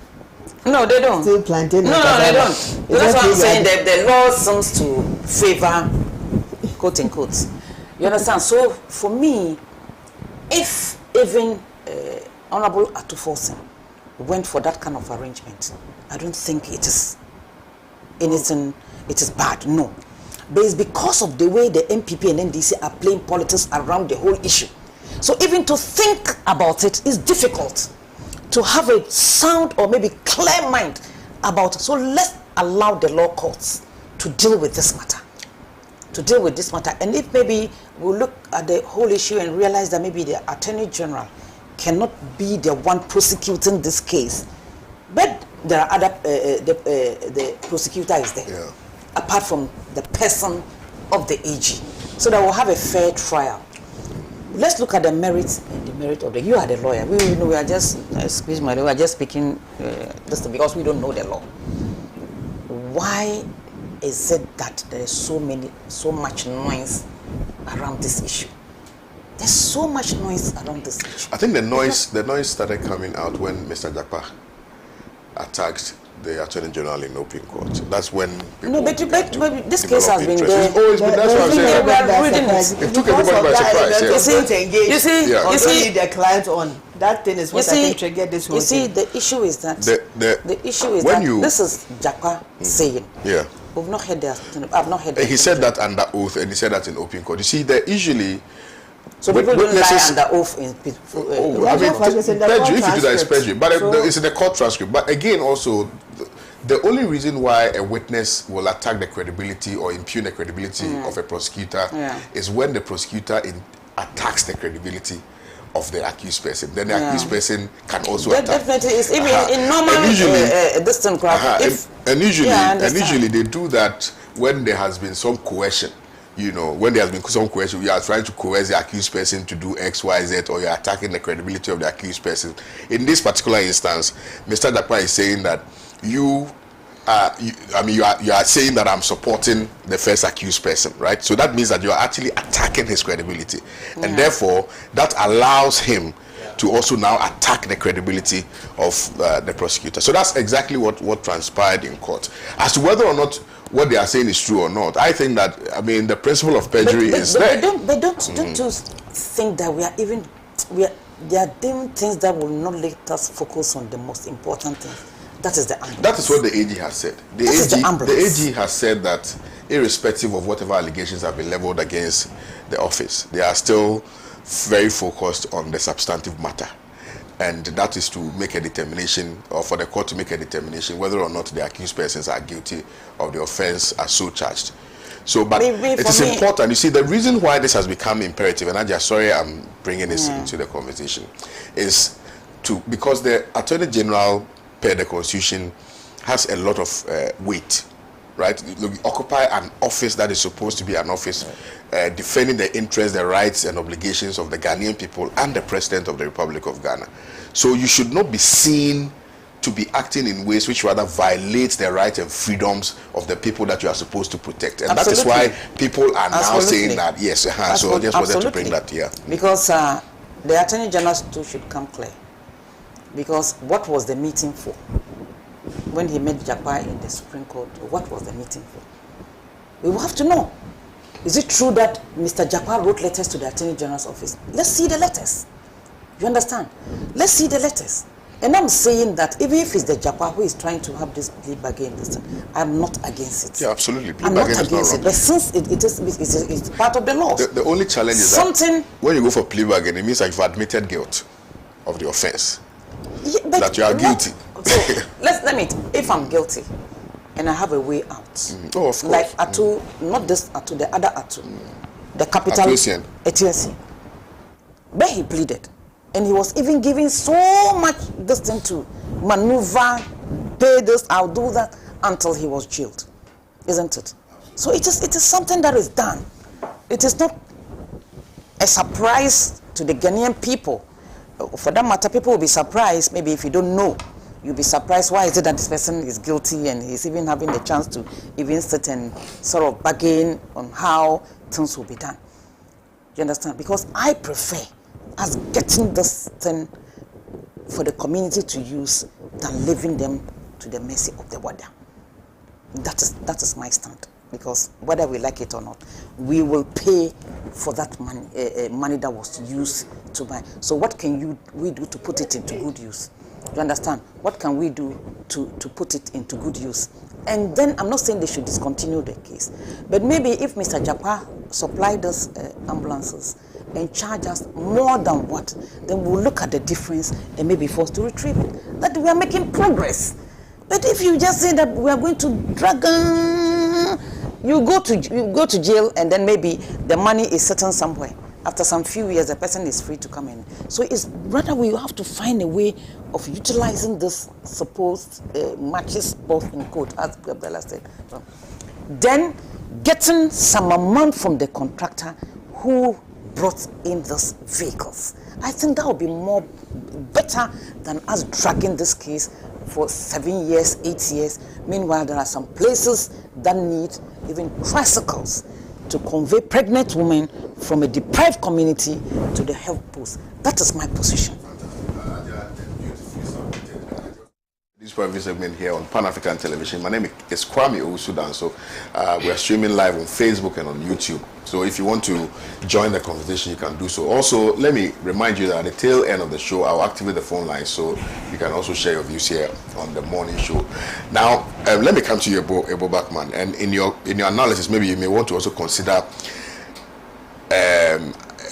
No, they don't. Still planting. No, they don't. That's what I'm saying. The law seems to favor, quote unquote. You understand? So for me, if even Honorable Atufosin went for that kind of arrangement, I don't think it is anything. It is bad. No, but it's because of the way the MPP and NDC are playing politics around the whole issue. So even to think about it is difficult. To have a sound or maybe clear mind about it. So let's allow the law courts to deal with this matter. And if maybe we'll look at the whole issue and realize that maybe the Attorney General cannot be the one prosecuting this case, but there are other, the prosecutor is there, yeah, apart from the person of the AG. So that we'll have a fair trial. Let's look at the merits and demerit of the. You are the lawyer. We are just excuse me. We are just speaking just because we don't know the law. Why is it that there is so much noise around this issue? There's so much noise around this issue. I think the noise started coming out when Mr. Japa attacked the Attorney General in open court. That's when people but this case has been there. That's what I'm saying. It took everybody by surprise. You see, the client on that thing is what I think triggered this whole thing. You see, the issue is that this is Japa saying. Yeah. We've not heard that. I've not heard that. He said that under oath, and he said that in open court. You see, they usually. So people don't lie under oath in perjury, if it is perjury, but it's in the court transcript. But again, also, the only reason why a witness will attack the credibility or impugn the credibility of a prosecutor is when the prosecutor attacks the credibility of the accused person. Then the accused person can also attack. Definitely, it's even in normal distant crowd. Usually they do that when there has been some coercion. You know, when there has been some coercion, you are trying to coerce the accused person to do X, Y, Z, or you're attacking the credibility of the accused person. In this particular instance, Mr. Dankwa is saying that you are saying that I'm supporting the first accused person, right? So that means that you are actually attacking his credibility, and therefore that allows him to also now attack the credibility of the prosecutor. So that's exactly what transpired in court. As to whether or not what they are saying is true or not, I think that, I mean, the principle of perjury is there. But don't you think that they are doing things that will not let us focus on the most important thing? That is the ambulance. That is what the AG has said. The AG has said that irrespective of whatever allegations have been leveled against the office, they are still very focused on the substantive matter. And that is to make a determination, or for the court to make a determination whether or not the accused persons are guilty of the offense as so charged. So, but it is important. You see, the reason why this has become imperative, and I'm bringing this into the conversation, is because the Attorney General, per the Constitution, has a lot of weight, right? You occupy an office that is supposed to be an office defending the interests, the rights and obligations of the Ghanaian people and the President of the Republic of Ghana. So you should not be seen to be acting in ways which rather violate the rights and freedoms of the people that you are supposed to protect. And that is why people are now saying that, yes. So I just wanted to bring that here. Because the Attorney General too should come clear. Because what was the meeting for? When he met Jakpa in the Supreme Court, what was the meeting for? We will have to know. Is it true that Mr. Jakpa wrote letters to the Attorney General's office? Let's see the letters. You understand? Let's see the letters. And I'm saying that even if it's the Jakpa who is trying to have this plea bargain, I'm not against it. Yeah, absolutely. I'm not against it. But since it's part of the law. The only challenge is that when you go for plea bargain, it means that you've admitted guilt of the offense. Yeah, that you are guilty. So let me. If I'm guilty, and I have a way out, of course. Like Atu, not this Atu, the other Atu, the capital Etienne. But he pleaded, and he was even giving so much this thing to maneuver, pay this, I'll do that, until he was jailed, isn't it? So it is something that is done. It is not a surprise to the Ghanaian people. For that matter, people will be surprised. Maybe if you don't know, you'll be surprised. Why is it that this person is guilty and he's even having the chance to even sit and sort of bargain on how things will be done? You understand? Because I prefer us getting this thing for the community to use than leaving them to the mercy of the warder. That is my stand. Because whether we like it or not, we will pay for that money, money that was used to buy. So what can we do to put it into good use? You understand? What can we do to put it into good use? And then I'm not saying they should discontinue the case, but maybe if Mr. Jakpa supplied us ambulances and charge us more than what, then we'll look at the difference and maybe forced to retrieve it. That we are making progress. But if you just say that we are going to drag on, you go to jail, and then maybe the money is sitting somewhere. After some few years, the person is free to come in. So it's rather we have to find a way of utilizing this supposed matches both in court, as Bella said. Then getting some amount from the contractor who brought in these vehicles. I think that would be more better than us dragging this case for 7 years, 8 years. Meanwhile, there are some places that need even tricycles to convey pregnant women from a deprived community to the health post. That is my position. This private segment here on Pan-African Television. My name is Kpebu Other Matters. So we are streaming live on Facebook and on YouTube. So if you want to join the conversation, you can do so. Also, let me remind you that at the tail end of the show, I'll activate the phone line so you can also share your views here on the morning show. Now, let me come to you, Ebo Backman. And in your analysis, maybe you may want to also consider a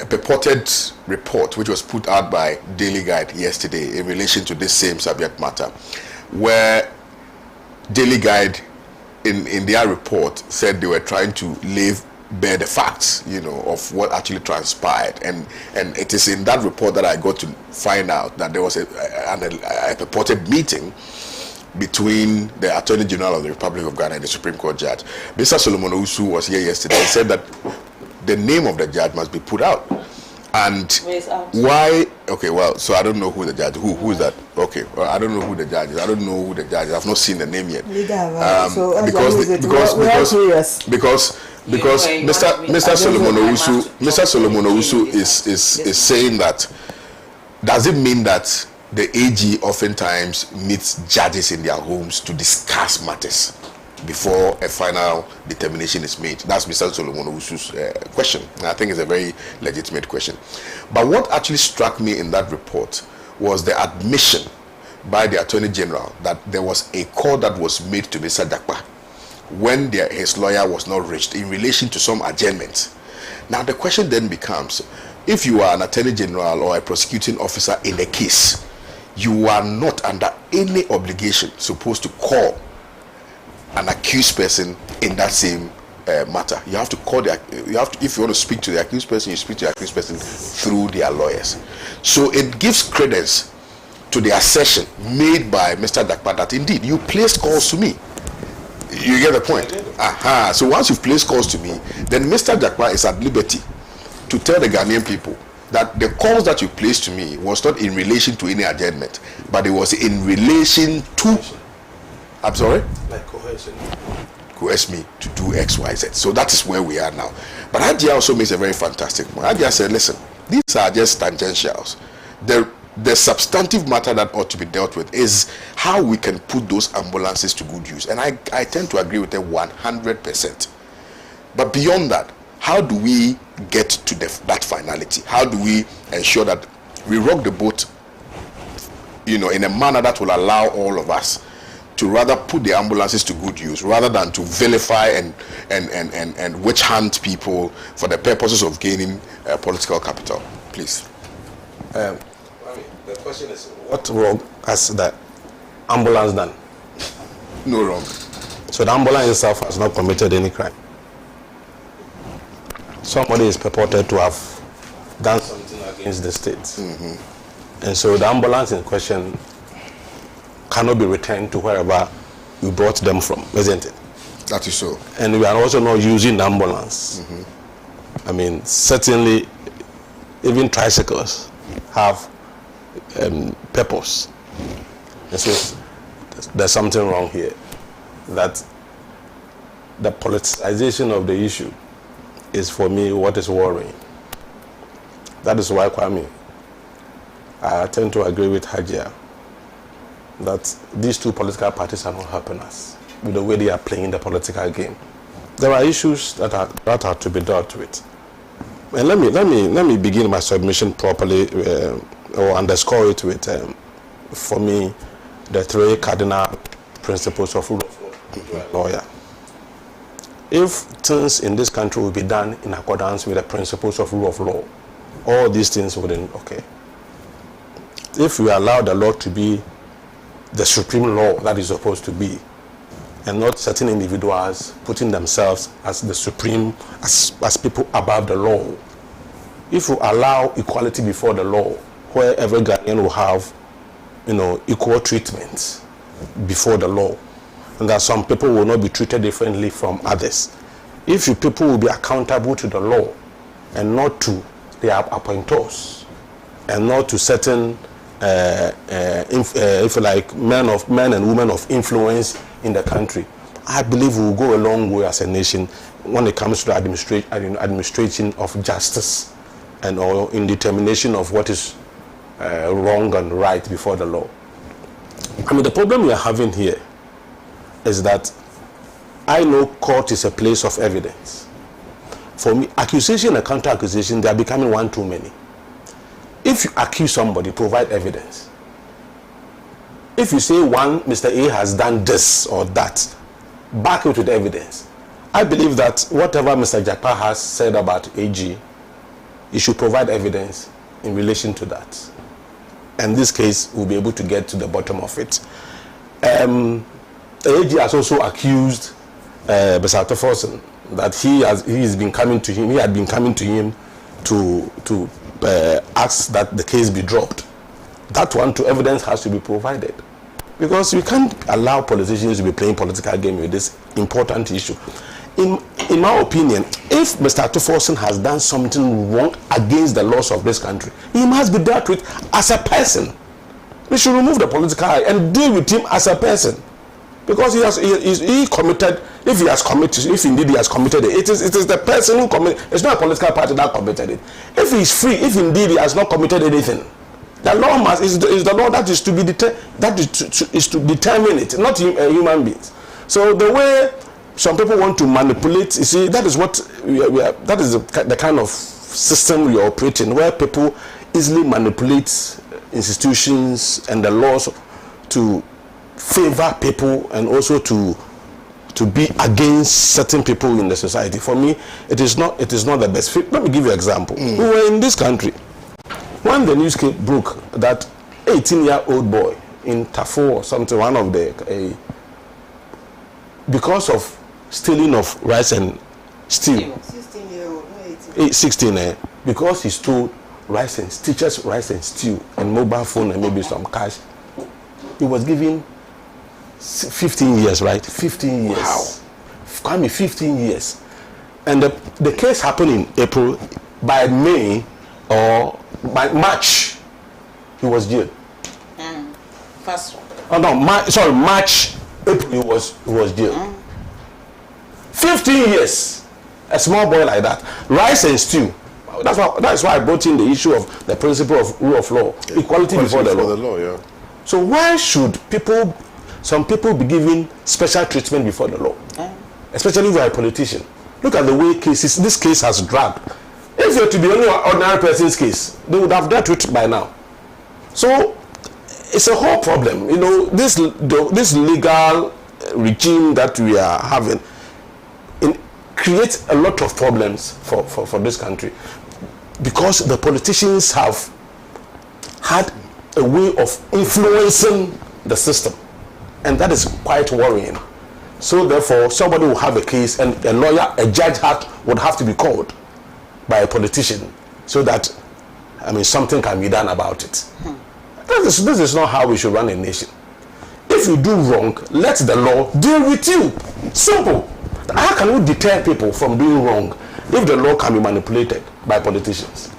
purported report which was put out by Daily Guide yesterday in relation to this same subject matter, where Daily Guide in their report said they were trying to lay bare the facts, you know, of what actually transpired, and it is in that report that I got to find out that there was a purported meeting between the Attorney General of the Republic of Ghana and the Supreme Court judge. Mr. Solomon Owusu was here yesterday and said that the name of the judge must be put out. And why? Okay, well, so I don't know who the judge. Who is that? Okay, well, I don't know who the judge is. I don't know who the judge is. I've not seen the name yet. Because Mr. Solomon Owusu is saying that, does it mean that the AG oftentimes meets judges in their homes to discuss matters before a final determination is made? That's Mr. Solomon Owusu's question. And I think it's a very legitimate question. But what actually struck me in that report was the admission by the Attorney General that there was a call that was made to Mr. Dakpa when his lawyer was not reached in relation to some adjournment. Now the question then becomes, if you are an Attorney General or a prosecuting officer in a case, you are not under any obligation supposed to call an accused person in that same matter. You have to call if you want to speak to the accused person, you speak to the accused person through their lawyers. So it gives credence to the assertion made by Mr. Dakpa that indeed you placed calls to me. You get the point? Aha. So once you've placed calls to me, then Mr. Dakpa is at liberty to tell the Ghanaian people that the calls that you placed to me was not in relation to any adjournment, but it was in relation to, I'm sorry? Like coercion. Coerce me to do X, Y, Z. So that is where we are now. But Hadia also makes a very fantastic point. Hadia said, listen, these are just tangentials. The substantive matter that ought to be dealt with is how we can put those ambulances to good use. And I tend to agree with them 100%. But beyond that, how do we get to that finality? How do we ensure that we rock the boat, you know, in a manner that will allow all of us to rather put the ambulances to good use rather than to vilify and witch hunt people for the purposes of gaining political capital? Please. The question is, what wrong has the ambulance done? No wrong. So the ambulance itself has not committed any crime. Somebody is purported to have done something against the state. Mm-hmm. And so the ambulance in question cannot be returned to wherever we brought them from, isn't it? That is so. And we are also not using the ambulance. Mm-hmm. I mean, certainly, even tricycles have purpose. And so there's something wrong here. That the politicization of the issue is, for me, what is worrying. That is why, Kwame, I tend to agree with Hadia that these two political parties are not helping us with the way they are playing the political game. There are issues that are to be dealt with. And let me begin my submission properly, or underscore it with, for me, the three cardinal principles of rule of law to a lawyer. If things in this country will be done in accordance with the principles of rule of law, all these things wouldn't, okay. If we allow the law to be the supreme law that is supposed to be, and not certain individuals putting themselves as the supreme, as people above the law, if we allow equality before the law, where every Ghanaian will have, you know, equal treatment before the law, and that some people will not be treated differently from others. If you people will be accountable to the law and not to their appointors, and not to certain, if you like, men and women of influence in the country, I believe we will go a long way as a nation when it comes to administration of justice and or in determination of what is wrong and right before the law. I mean, the problem we are having here is that I know court is a place of evidence. For me, accusation and counter-accusation, they are becoming one too many. If you accuse somebody, provide evidence. If you say Mr. A has done this or that, back it with evidence. I believe that whatever Mr. Japa has said about AG, he should provide evidence in relation to that. And in this case, we'll be able to get to the bottom of it. the AG has also accused Mr. Toforson that he had been coming to him to ask that the case be dropped. That one to evidence has to be provided, because we can't allow politicians to be playing political game with this important issue. In my opinion, if Mr. Toforson has done something wrong against the laws of this country, he must be dealt with as a person. We should remove the political eye and deal with him as a person, because he committed. If indeed he has committed it, it is the person who committed. It's not a political party that committed it. If he is free, if indeed he has not committed anything, the law is the law that is to be is to determine it, not human beings. So the way some people want to manipulate, you see, that is what that is the kind of system we are operating, where people easily manipulate institutions and the laws to favor people and also to be against certain people in the society. For me, it is not the best fit. Let me give you an example. We were in this country when the news broke that 18-year-old boy in Tafo or something, one of the because of stealing of rice and stew. 16, because he stole teacher's rice and stew and mobile phone and maybe some cash. He was given 15 years, right? 15 years. Wow. Kwame, 15 years. And the case happened in April. By May or by March, he was jailed. First. Oh no, March, April, he was jailed. 15 years. A small boy like that. Rice and stew. That's why I brought in the issue of the principle of rule of law, equality before the law. Yeah. So why should some people be given special treatment before the law? Especially if you are a politician. Look at the way this case has dragged. If it were to be only an ordinary person's case, they would have dealt with it by now. So it's a whole problem. You know, this legal regime that we are having creates a lot of problems for this country, because the politicians have had a way of influencing the system, and that is quite worrying. So therefore, somebody will have a case and a lawyer, a judge would have to be called by a politician so that, something can be done about it. This is not how we should run a nation. If you do wrong, let the law deal with you. Simple. How can we deter people from doing wrong if the law can be manipulated by politicians?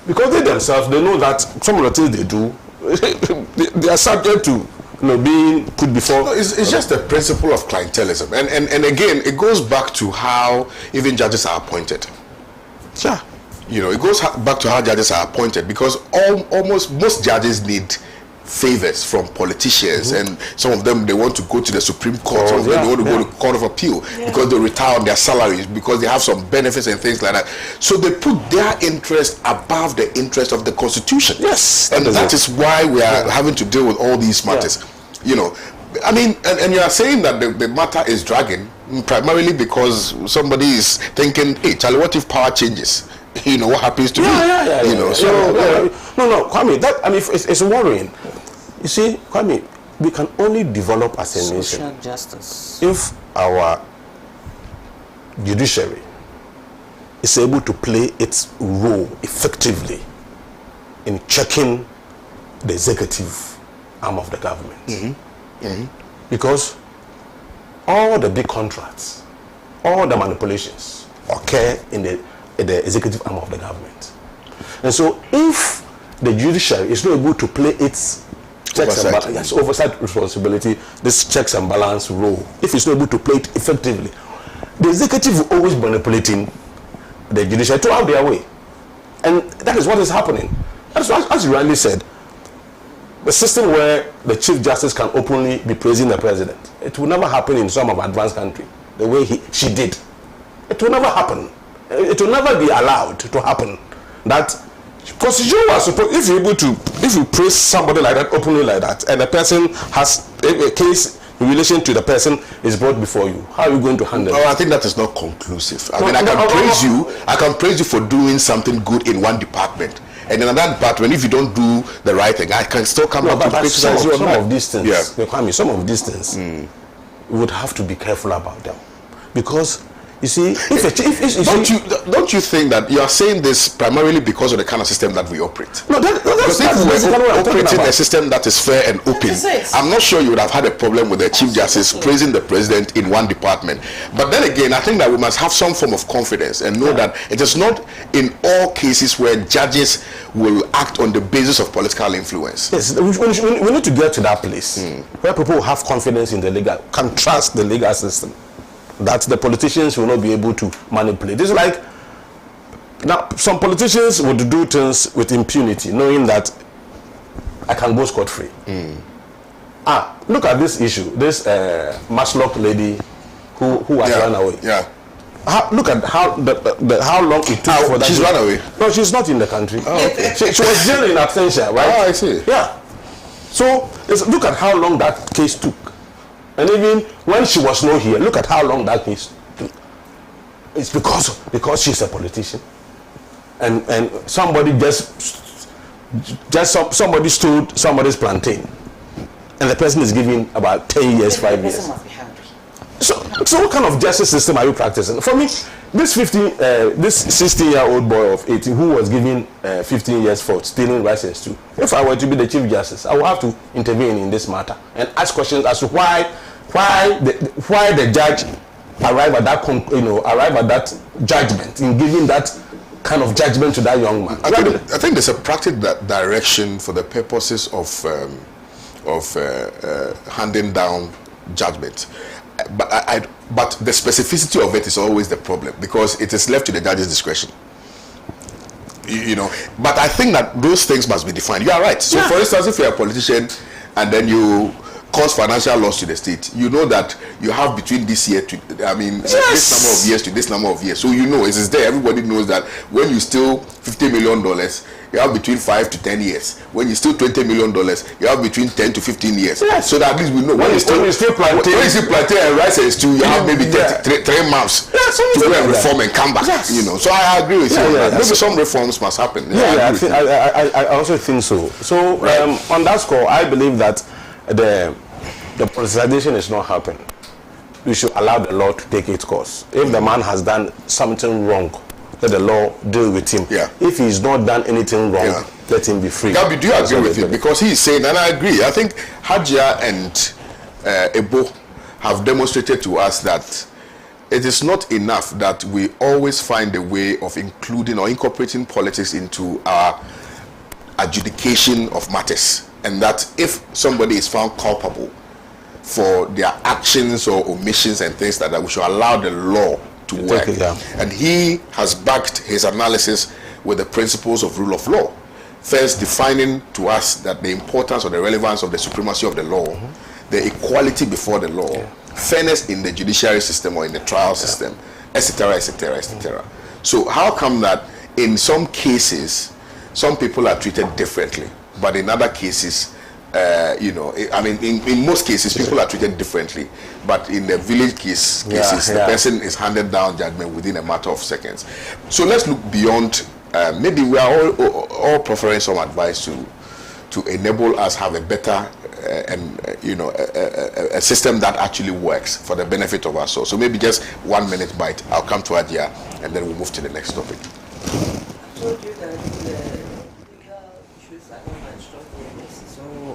Because they themselves, they know that some of the things they do, they are subject to being put before. No, it's just the principle of clientelism. And again, it goes back to how even judges are appointed. Sure. It goes back to how judges are appointed, because almost most judges need favors from politicians, and some of them, they want to go to the Supreme Court, some of them they want to go to Court of Appeal because they retire on their salaries, because they have some benefits and things like that. So they put their interest above the interest of the Constitution. Yes. And that is why we are having to deal with all these matters. And you are saying that the matter is dragging primarily because somebody is thinking, hey, Charlie, what if power changes? What happens to me? No, Kwame, it's worrying. You see, Kwame, we can only develop as a nation social justice if our judiciary is able to play its role effectively in checking the executive arm of the government. Because all the big contracts, all the manipulations occur in the executive arm of the government. And so if the judiciary is not able to play its checks and balance, oversight responsibility, this checks and balance role, if it's not able to play it effectively, the executive will always be manipulating the judiciary to have their way. And that is what is happening. As you rightly said, the system where the Chief Justice can openly be praising the president, it will never happen in some of advanced countries the way she did. It will never happen. It will never be allowed to happen. That constitution was supposed, if you praise somebody like that openly like that, and the person has a case in relation to the person is brought before you, how are you going to handle it? I think that is not conclusive. I can praise you for doing something good in one department, and in another department, if you don't do the right thing, I can still come back to criticize you on some of these things. Some of these things, we would have to be careful about them, because you see, don't you think that you are saying this primarily because of the kind of system that we operate? No, because if we were operating a system that is fair and open, I'm not sure you would have had a problem with the Chief Justice praising the president in one department. But then again, I think that we must have some form of confidence and know that it is not in all cases where judges will act on the basis of political influence. Yes, we need to get to that place where people have confidence in the legal, can trust the legal system, that the politicians will not be able to manipulate. It's like, now some politicians would do things with impunity, knowing that I can go scot-free. Look at this issue, this Matchlock lady who has run away. Yeah. Look at how how long it took for that. She's run away? No, she's not in the country. Oh, okay. She was jailed in absentia, right? Oh, I see. Yeah. So look at how long that case took. And even when she was not here, look at how long that case took. It's because she's a politician, and somebody somebody stole somebody's plantain, and the person is given about 10 years, 5 years. Must be hungry. So what kind of justice system are you practicing? For me, this 16-year-old boy of 18 who was given 15 years for stealing rice and stew, if I were to be the Chief Justice, I would have to intervene in this matter and ask questions as to why the judge arrived at that judgment, in giving that kind of judgment to that young man. I think there's a practical direction for the purposes of handing down judgment. But the specificity of it is always the problem, because it is left to the judge's discretion. You know, but I think that those things must be defined. You are right. So, for instance, if you're a politician and then you cause financial loss to the state, you know that you have between this year to, this number of years to this number of years. So you know it is there. Everybody knows that when you steal $50 million, you have between 5 to 10 years. When you steal $20 million, you have between 10 to 15 years. Yes. So that at least we know. When you steal plantain and rice and stew, you have maybe 3 months to go and reform and come back. Yes. You know. So I agree with you. Maybe some reforms must happen. I also think so. So on that score, I believe that the politicization is not happening. We should allow the law to take its course. If the man has done something wrong, let the law deal with him. Yeah. If he's not done anything wrong, let him be free. Gabi, do you agree with him? Because he is saying, and I agree, I think Hajia and Ebo have demonstrated to us that it is not enough that we always find a way of including or incorporating politics into our adjudication of matters, and that if somebody is found culpable for their actions or omissions and things like that, we should allow the law to work. And he has backed his analysis with the principles of rule of law. First, defining to us that the importance or the relevance of the supremacy of the law, the equality before the law, fairness in the judiciary system or in the trial system, etc., etc., etc. So how come that in some cases, some people are treated differently, but in other cases, in most cases, people are treated differently, but in the village cases, the person is handed down judgment within a matter of seconds. So let's look beyond. Maybe we are all proffering some advice to enable us have a better a system that actually works for the benefit of us all. So maybe just 1 minute bite. I'll come to Adia, and then we'll move to the next topic.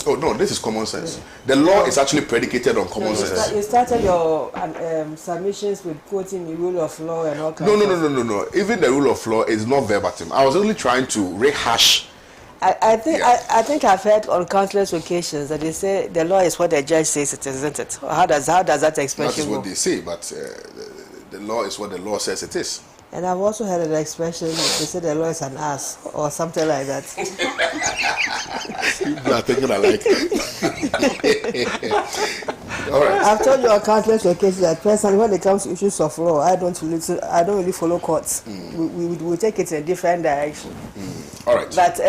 Oh no, this is common sense. The law is actually predicated on common sense. You started your submissions with quoting the rule of law and all kinds No. Even the rule of law is not verbatim. I was only trying to rehash. I think I've heard on countless occasions that they say the law is what the judge says it is, isn't it? How does that expression go? That is what they say, but the law is what the law says it is. And I've also heard an expression, they say the law is an ass, or something like that. People are thinking alike. All right. I've told you on countless occasions that personally, when it comes to issues of law, I don't really follow courts. We take it in a different direction. All right. But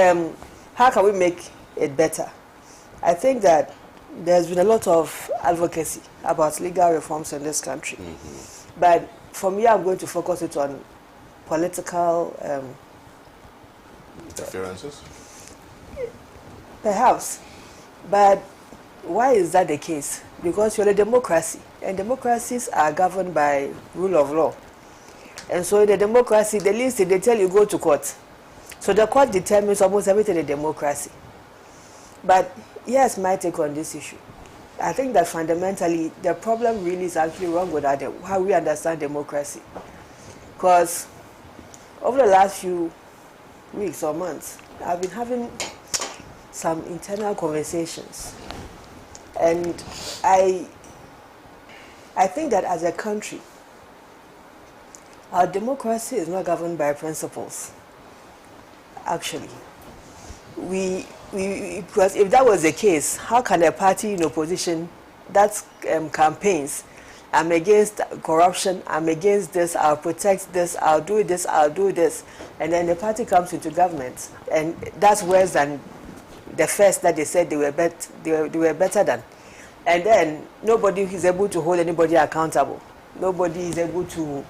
how can we make it better? I think that there's been a lot of advocacy about legal reforms in this country. But for me, I'm going to focus it on political interferences. Perhaps, but why is that the case? Because you're a democracy. And democracies are governed by rule of law. And so in the democracy, the least they tell you go to court. So the court determines almost everything in democracy. But here's my take on this issue. I think that fundamentally the problem really is actually wrong with how we understand democracy. Because over the last few weeks or months, I've been having some internal conversations. And I think that as a country, our democracy is not governed by principles, actually. Because if that was the case, how can a party in opposition that campaigns, I'm against corruption, I'm against this, I'll protect this, I'll do this, I'll do this, and then the party comes into government, and that's worse than the first that they said they were better than. And then nobody is able to hold anybody accountable. Nobody is able to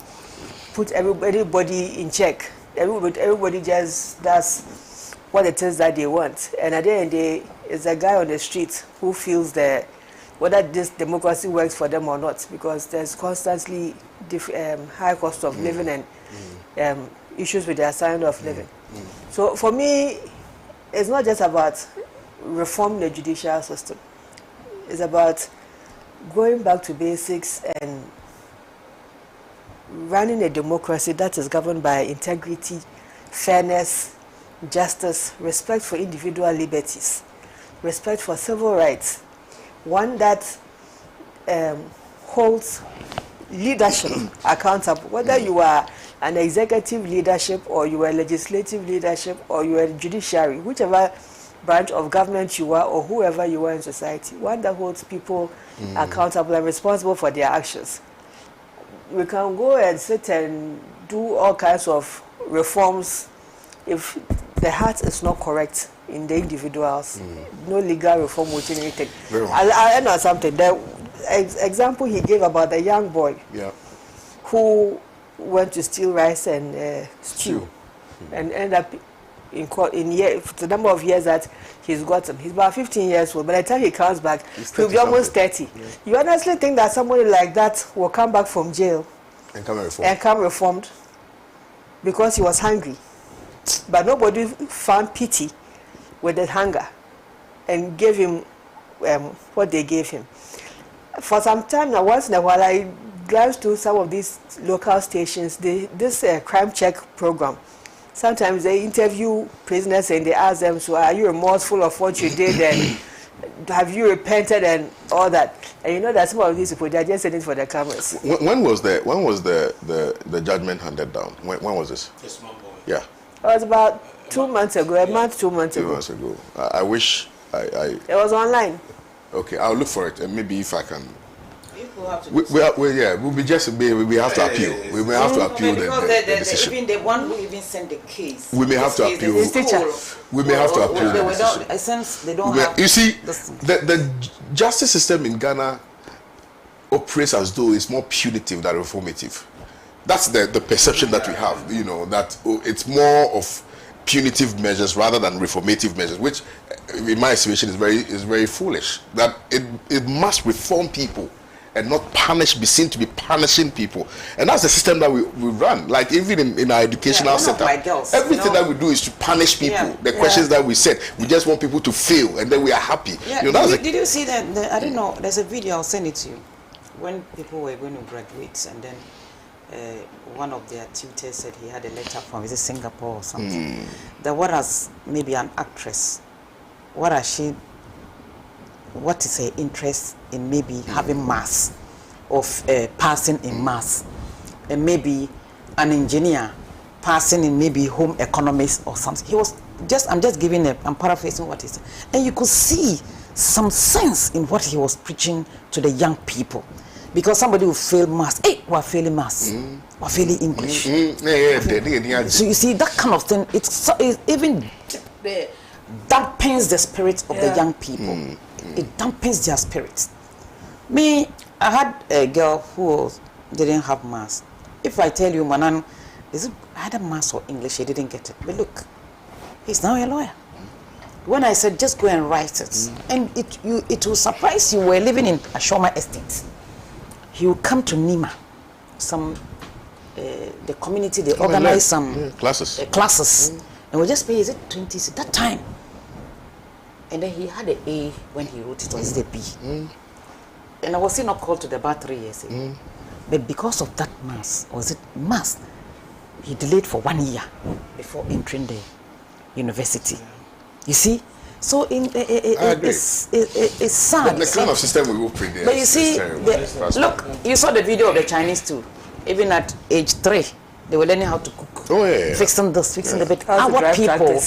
put everybody in check. Everybody just does what it is that they want. And at the end of the day, it's a guy on the street who feels that whether this democracy works for them or not, because there's constantly high cost of living and issues with their standard of living. So for me, it's not just about reforming the judicial system. It's about going back to basics and running a democracy that is governed by integrity, fairness, justice, respect for individual liberties, respect for civil rights, one that holds leadership accountable, whether you are an executive leadership or you are legislative leadership or you are judiciary, whichever branch of government you are or whoever you are in society, one that holds people accountable and responsible for their actions. We can go and sit and do all kinds of reforms if the heart is not correct in the individuals. No legal reform will change anything. I know something. The example he gave about the young boy who went to steal rice and stew and ended up in court the number of years that he's gotten. He's about 15 years old. By the time he comes back, he'll be almost 30. Yeah. You honestly think that somebody like that will come back from jail and come reformed because he was hungry? But nobody found pity with that hunger and gave him what they gave him. For some time now, once in a while, I glance to some of these local stations, this crime check program. Sometimes they interview prisoners and they ask them, so are you remorseful of what you did and have you repented and all that? And you know that some of these people, they're just sitting for the cameras. When was the judgment handed down? When was this? This month. Yeah. It was about 2 months ago, a month, 2 months ago. 2 months ago. I wish It was online. Okay, I'll look for it and maybe if I can. We have to appeal. We may have to appeal the decision. Even the one who even sent the case. We may have to appeal. We may have to appeal the decision. Since they don't have. You see, the justice system in Ghana operates as though it's more punitive than reformative. That's the perception that we have. You know that it's more of punitive measures rather than reformative measures, which, in my estimation, is very foolish. That it must reform people and not be seen to be punishing people. And that's the system that we run. Like even in our educational setup, everything that we do is to punish people. The questions that we set, we just want people to fail and then we are happy. Yeah. Did you see that? I don't know, there's a video, I'll send it to you. When people were going to graduate and then one of their tutors said he had a letter from, is it Singapore or something? That what has maybe an actress, what is her interest in maybe having mass, of passing in mass, and maybe an engineer passing in maybe home economics or something. I'm just giving I'm paraphrasing what he said. And you could see some sense in what he was preaching to the young people. Because somebody will fail maths. Hey, we're failing maths. We're failing English. So you see, that kind of thing, it even dampens the spirit of the young people. It dampens their spirits. Me, I had a girl who didn't have maths. If I tell you, Manan, I had a maths or English, she didn't get it. But look, he's now a lawyer. When I said, just go and write it, and it will surprise you, we're living in a Shoma estate. he will come to Nima, the community, they organize some classes. And we'll just pay, is it 20 cedis that time? And then he had an A when he wrote it, or is it a B? And I was still not called to the bar 3 years ago. But because of that mass, he delayed for 1 year before entering the university. You see? So it's sad. The kind of system we will bring there. But you see, look, you saw the video of the Chinese too. Even at age 3, they were learning how to cook. Fixing this, fixing the bed. Our people,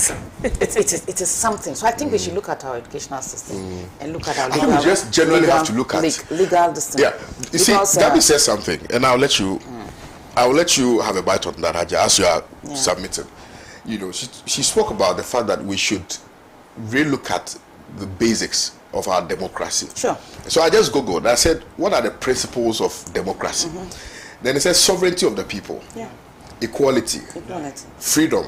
it is something. So I think we should look at our educational system and look at our legal. We just generally have to look at legal system. Yeah, you see, Gabby says something, and I'll let you have a bite on that, Haja, as you are submitting. You know, she spoke about the fact that we should really look at the basics of our democracy. Sure. So I just Googled. I said, what are the principles of democracy? Then it says sovereignty of the people, equality, freedom,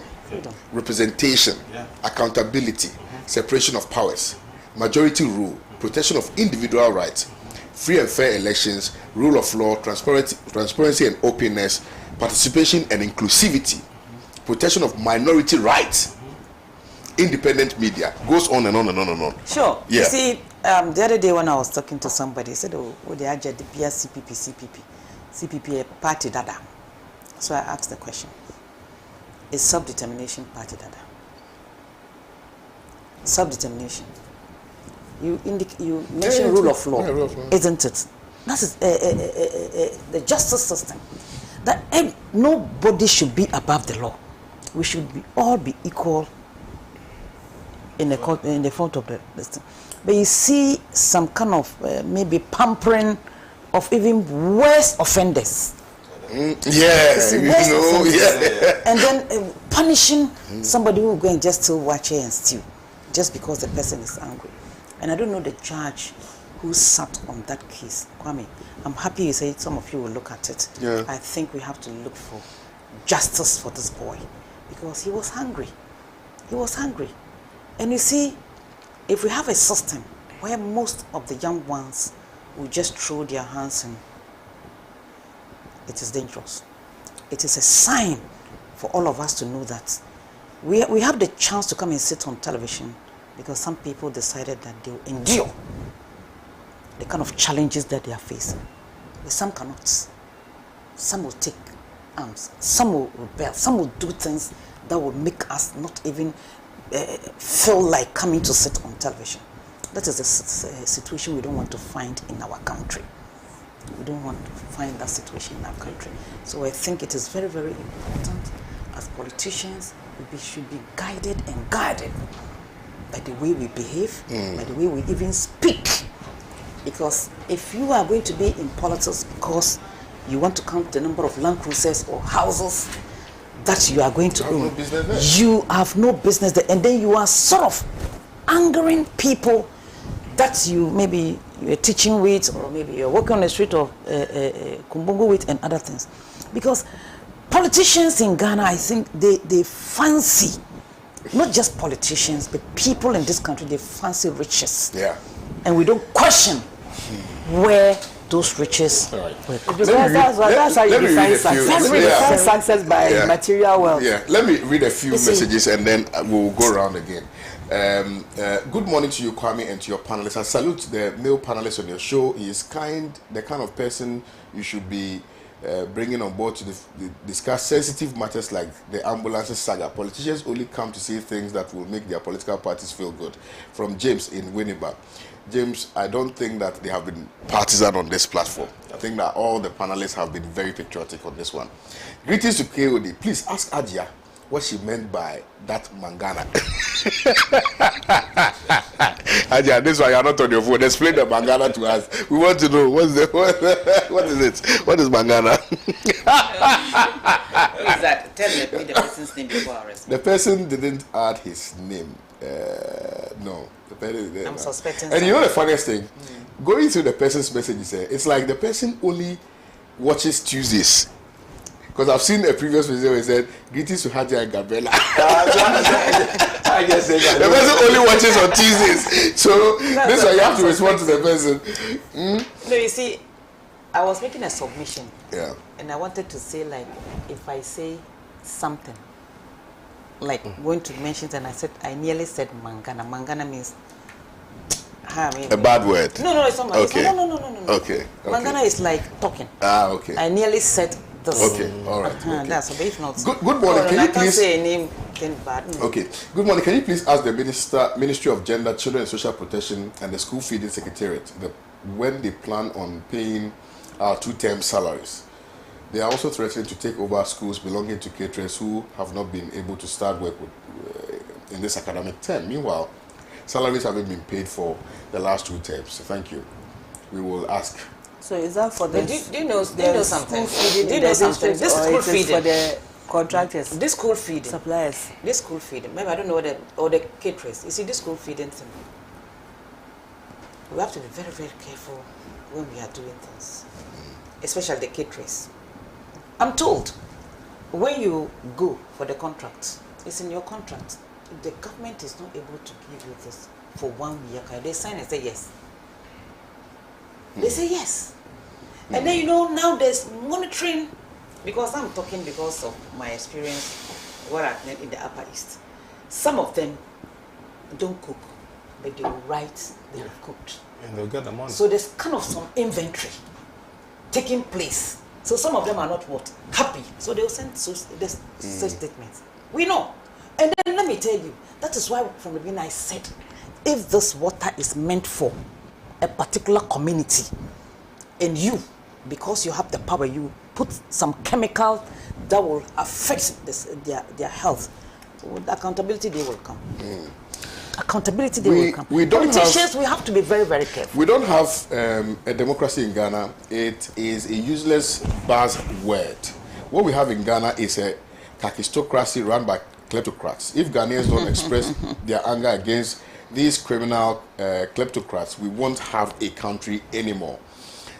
representation, accountability, separation of powers, majority rule, protection of individual rights, free and fair elections, rule of law, transparency and openness, participation and inclusivity, protection of minority rights, independent media. Goes on and on and on and on. Sure. Yeah. You see, the other day when I was talking to somebody, he said, oh, they are the CPP a party dada. So I asked the question, is self-determination party dada? Self-determination. You mentioned rule of law, isn't it? That is the justice system. That nobody should be above the law. We should all be equal in the front of the system. But you see some kind of maybe pampering of even worse offenders. And then punishing somebody who will go and just still watch it and steal just because the person is angry. And I don't know the judge who sat on that case. Kwame, I'm happy you say some of you will look at it. I think we have to look for justice for this boy because he was hungry. He was hungry. And you see, if we have a system where most of the young ones will just throw their hands in, it is dangerous. It is a sign for all of us to know that we have the chance to come and sit on television because some people decided that they will endure the kind of challenges that they are facing. But some cannot. Some will take arms. Some will rebel. Some will do things that will make us not even feel like coming to sit on television. That is a situation we don't want to find in our country. We don't want to find that situation in our country. So I think it is very, very important as politicians, we should be guided and guarded by the way we behave, by the way we even speak. Because if you are going to be in politics because you want to count the number of land cruisers or houses that you are going to own, you have no business there. And then you are sort of angering people that maybe you're teaching with, or maybe you're walking on the street of Kumbungu with and other things. Because politicians in Ghana, I think they fancy, not just politicians, but people in this country, they fancy riches. And we don't question where those riches were. That's how you define success. We define success by material wealth. Let me read a few messages and then we'll go around again. Good morning to you, Kwame, and to your panelists. I salute the male panelists on your show. He is the kind of person you should be bringing on board to discuss sensitive matters like the ambulances saga. Politicians only come to say things that will make their political parties feel good. From James in Winnipeg. James, I don't think that they have been partisan on this platform. I think that all the panelists have been very patriotic on this one. Greetings to KOD. Please ask Adia what she meant by that mangana. Adia, this one you're not on your phone. Explain the mangana to us. We want to know what is it? What is mangana? Who is that? Tell me the person's name before I respond. The person didn't add his name. No. I'm suspecting. And you know the funniest thing? Going through the person's messages, it's like the person only watches Tuesdays. Because I've seen a previous video where it said, greetings to Haja and Gabriela. The person only watches on Tuesdays. So this one you have to respond to the person. No, you see, I was making a submission. Yeah. And I wanted to say, like, if I say something, like going to mention, and I nearly said mangana. Mangana means a bad word. No, it's not. Okay. No. Okay. Mangana is like talking. Okay. I nearly said this. Okay. All right. Okay. That's but if not. Good morning. Can you please? I can't say a name. Then bad. Okay. Good morning. Can you please ask the Ministry of Gender, Children and Social Protection and the School Feeding Secretariat when they plan on paying our 2-term salaries? They are also threatening to take over schools belonging to caterers who have not been able to start work in this academic term. Meanwhile, salaries haven't been paid for the last 2 terms. Thank you. We will ask. So is that for the? Do you know something? Do you know something? This school feeding for the contractors. This school feeding. Suppliers. This school feeding. Maybe I don't know or the caterers. You see, this school feeding thing. We have to be very, very careful when we are doing things, especially the caterers. I'm told when you go for the contract, it's in your contract. If the government is not able to give you this for 1 year, they sign and say yes. They say yes. And then, now there's monitoring, because I'm talking because of my experience, what I've learned in the Upper East. Some of them don't cook, but they will write they have cooked. And they'll get the money. So there's kind of some inventory taking place. So some of them are not happy. So they'll send such statements. We know. And then let me tell you, that is why from the beginning I said, if this water is meant for a particular community, and you, because you have the power, you put some chemical that will affect their health, with accountability they will come. Accountability they will come. Politicians, we have to be very, very careful. We don't have a democracy in Ghana. It is a useless buzzword. What we have in Ghana is a kakistocracy run by kleptocrats. If Ghanaians don't express their anger against these criminal kleptocrats, we won't have a country anymore.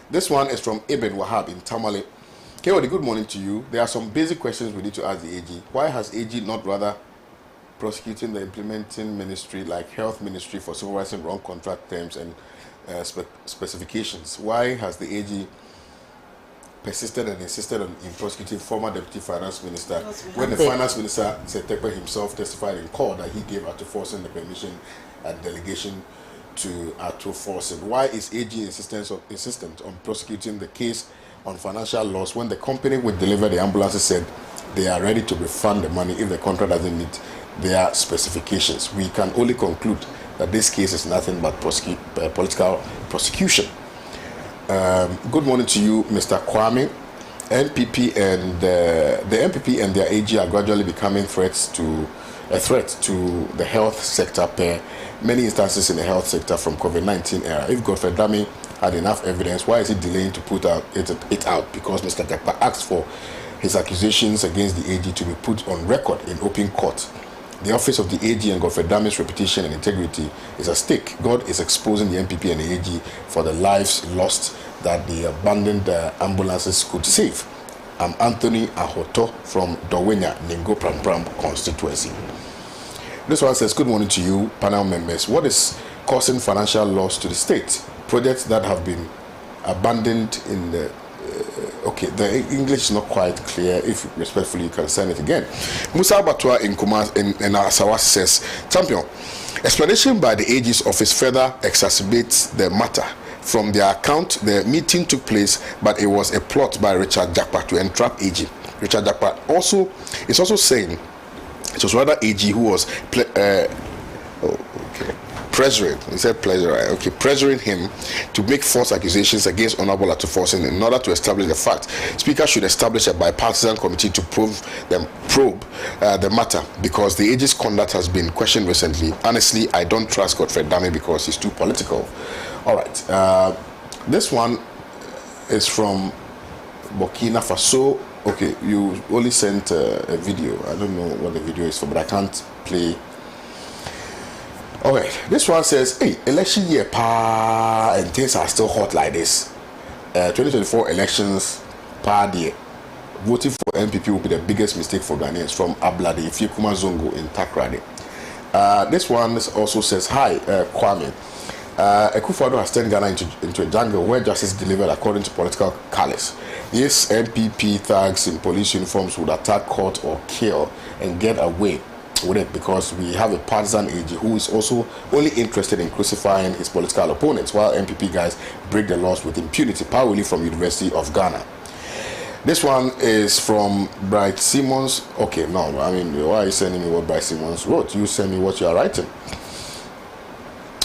This one is from Ibn Wahab in Tamale. Kewadi, good morning to you. There are some basic questions we need to ask the AG. Why has AG not rather prosecuting the implementing ministry like health ministry for supervising wrong contract terms and specifications? Why has the AG persisted and insisted on prosecuting former deputy finance minister when the finance minister Kpebu himself testified in court that he gave Atuforsen the permission and delegation to Atuforsen? Why is AG insistent on prosecuting the case on financial loss when the company which delivered the ambulances said they are ready to refund the money if the contract doesn't meet their specifications? We can only conclude that this case is nothing but political prosecution. Good morning to you, Mr. Kwame. NPP and the NPP and their AG are gradually becoming a threat to the health sector per many instances in the health sector from COVID-19 era. If Godfred Dame had enough evidence, why is he delaying to put it out? Because Mr. Jakpa asked for his accusations against the AG to be put on record in open court. The office of the AG and Godfred Dame's reputation and integrity is at stake. God is exposing the NPP and the AG for the lives lost that the abandoned ambulances could save. I'm Anthony Ahoto from Dowenya, Ningo Pram constituency. This one says, good morning to you, panel members. What is causing financial loss to the state? Projects that have been abandoned in the okay, the English is not quite clear. If respectfully you can send it again. Musa Batua in Asawa says, Champion, explanation by the AG's office further exacerbates the matter. From their account, the meeting took place, but it was a plot by Richard Jakpa to entrap AG. Richard Jakpa is also saying it was rather AG who was pressuring him to make false accusations against Honorable Atuforsen in order to establish the fact. Speaker should establish a bipartisan committee to probe the matter, because the AG's conduct has been questioned recently. Honestly, I don't trust Godfred Dame because he's too political. All right, this one is from Burkina Faso. Okay, you only sent a video. I don't know what the video is for, but I can't play. Okay, this one says, hey, election year and things are still hot like this. 2024 elections year. Voting for NPP will be the biggest mistake for Ghanaians. From Ablade Ifiekuma Zongo in Takrade. This one also says, hi, Kwame. Akufo-Addo has turned Ghana into a jungle where justice is delivered according to political callous. These MPP thugs in police uniforms would attack, court or kill and get away with it because we have a partisan AG who is also only interested in crucifying his political opponents, while MPP guys break the laws with impunity. Powerfully from University of Ghana. This one is from Bright Simmons. Okay, no, I mean, why are you sending me what Bright Simmons wrote? You send me what you are writing.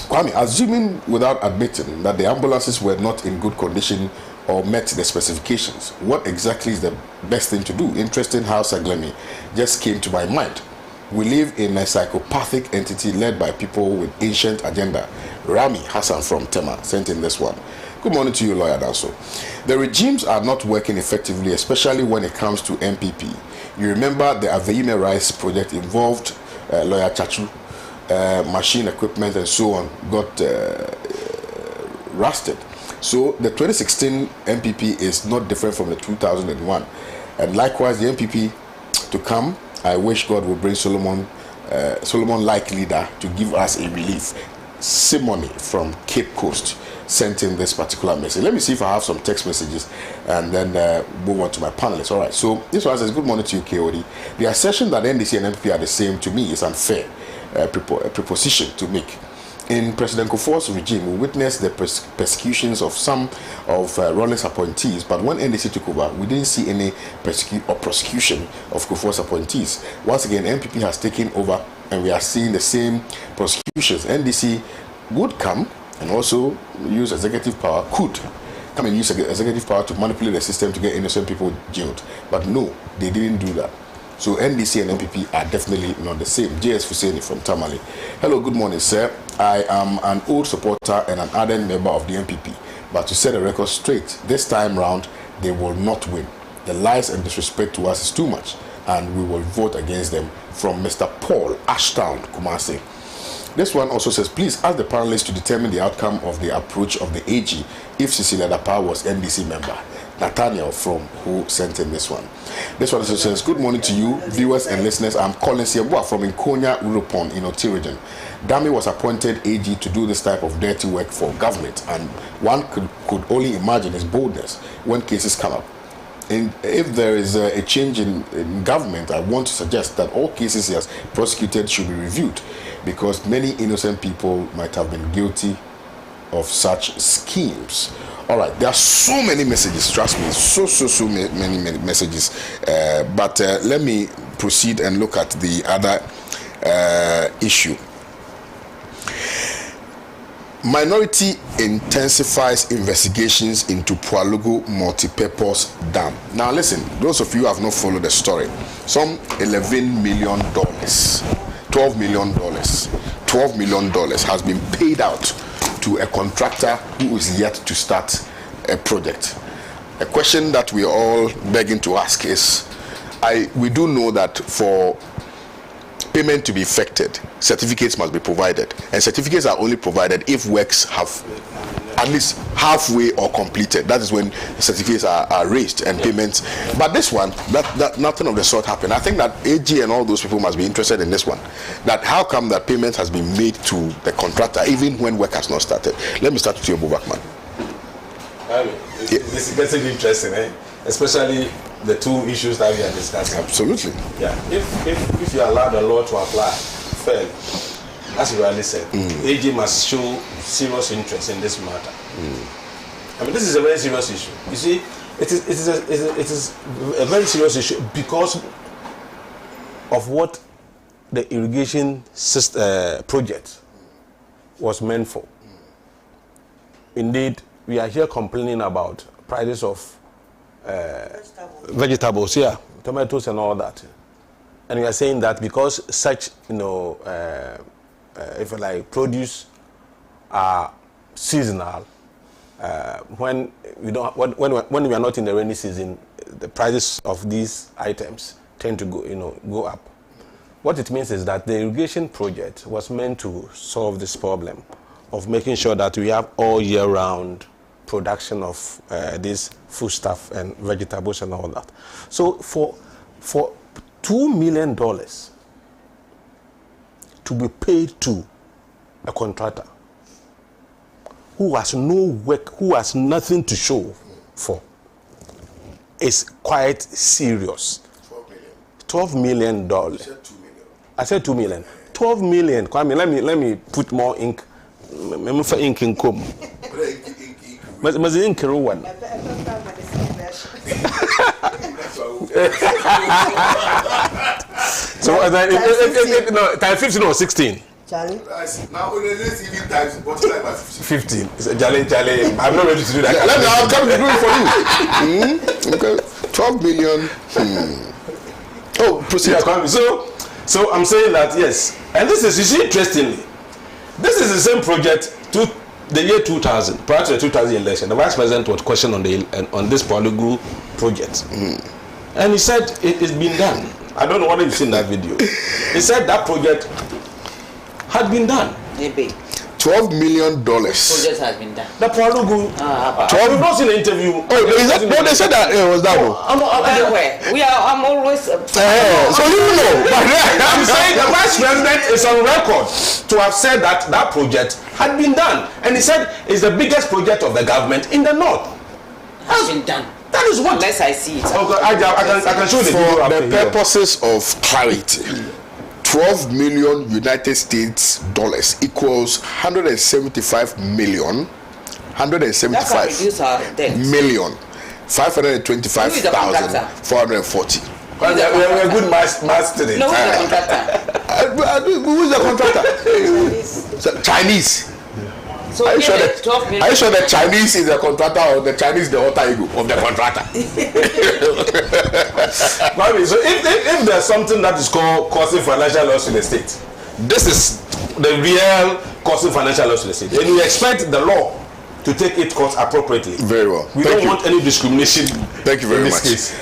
Kwame, assuming without admitting that the ambulances were not in good condition or met the specifications, what exactly is the best thing to do? Interesting how Saglemi just came to my mind. We live in a psychopathic entity led by people with ancient agenda. Rami Hassan from Tema sent in this one. Good morning to you, Lawyer Danso. The regimes are not working effectively, especially when it comes to MPP. You remember the Aveime Rice project involved Lawyer Chachu, machine equipment and so on got rusted. So the 2016 MPP is not different from the 2001. And likewise, the MPP to come, I wish God would bring Solomon-like leader to give us a relief. Simone from Cape Coast sent in this particular message. Let me see if I have some text messages and then move on to my panelists. All right, so this one says, good morning to you, KOD. The assertion that NDC and MPP are the same to me is unfair proposition to make. In President Kufuor's regime, we witnessed the persecutions of some of Rawlings appointees, but when NDC took over, we didn't see any prosecution of Kufuor's appointees. Once again, MPP has taken over and we are seeing the same prosecutions. NDC would come and also use executive power, could come and use executive power to manipulate the system to get innocent people jailed. But no, they didn't do that. So NDC and MPP are definitely not the same. J.S. Fuseni from Tamale. Hello, good morning, sir. I am an old supporter and an ardent member of the MPP. But to set the record straight, this time round, they will not win. The lies and disrespect to us is too much, and we will vote against them. From Mr. Paul Ashtown, Kumasi. This one also says, please ask the panelists to determine the outcome of the approach of the AG if Cecilia Dapa was NDC member. Nathaniel from who sent in this one. This one also says, good morning to you, viewers and listeners. I'm Collins Yabua from Nkonya, Urupon in Oti region. Dami was appointed AG to do this type of dirty work for government, and one could only imagine his boldness when cases come up. And if there is a change in government, I want to suggest that all cases he has prosecuted should be reviewed, because many innocent people might have been guilty of such schemes. All right, there are so many messages, trust me, so many messages. But let me proceed and look at the other issue. Minority intensifies investigations into Pualugu multi-purpose dam. Now listen, those of you who have not followed the story, some $11 million, $12 million, $12 million has been paid out to a contractor who is yet to start a project. A question that we are all begging to ask is, we do know that for payment to be effected, certificates must be provided, and certificates are only provided if works have at least halfway or completed. That is when certificates are raised and payments. But this one, that nothing of the sort happened. I think that AG and all those people must be interested in this one. That how come that payment has been made to the contractor even when work has not started? Let me start with you, Bubakman. It's basically interesting, especially the two issues that we are discussing. Absolutely. Yeah. If you allow the law to apply fairly, as you rightly said, AG must show serious interest in this matter. I mean, this is a very serious issue. You see, it is a very serious issue because of what the irrigation system, project was meant for. Indeed, we are here complaining about prices of vegetables, yeah, tomatoes and all that, and we are saying that because such, if you like, produce are seasonal, when we are not in the rainy season, the prices of these items tend to go up. What it means is that the irrigation project was meant to solve this problem of making sure that we have all year round production of this foodstuff and vegetables and all that. So for $2 million to be paid to a contractor, who has no work, who has nothing to show for, is quite serious. $12 million. I said 2 million. 12 million. Kwame, let me put more ink. Let for ink in comb. Mas ink one. So no, time 15 or 16. Charlie? Now, let's even times 15. Charlie, I'm not ready to do that. Let me, I'll come to do it for you. Okay. 12 million. Oh, proceed. Yeah, so I'm saying that, yes. And this is, you see, interestingly, this is the same project to the year 2000, prior to the 2000 election. The vice president was questioned on this Pugu project. And he said it's been done. I don't know whether you've seen that video. He said that project had been done. Maybe. $12 million. Project has been done. The Pugu. We've not seen the interview. Oh, is that, no, they said that it was that one. I'm always. So you know. I'm saying the vice president is on record to have said that that project had been done. And he said it's the biggest project of the government in the north. Has been done. That is what. Unless I see it. Okay, I can show the video For after the here. purposes of clarity, 12 million United States dollars equals 175 million. That can reduce our debt. Million. 525,440. We're good maths today. No, who's the contractor? Who is the contractor? Chinese. So Are you sure that 12 million. Are you sure the Chinese is the contractor or the Chinese the alter ego of the contractor? So if there's something that is called causing financial loss to the state, this is the real causing financial loss to the state. And we expect the law to take its course appropriately. Very well. We don't want any discrimination. Thank you very in much. This case.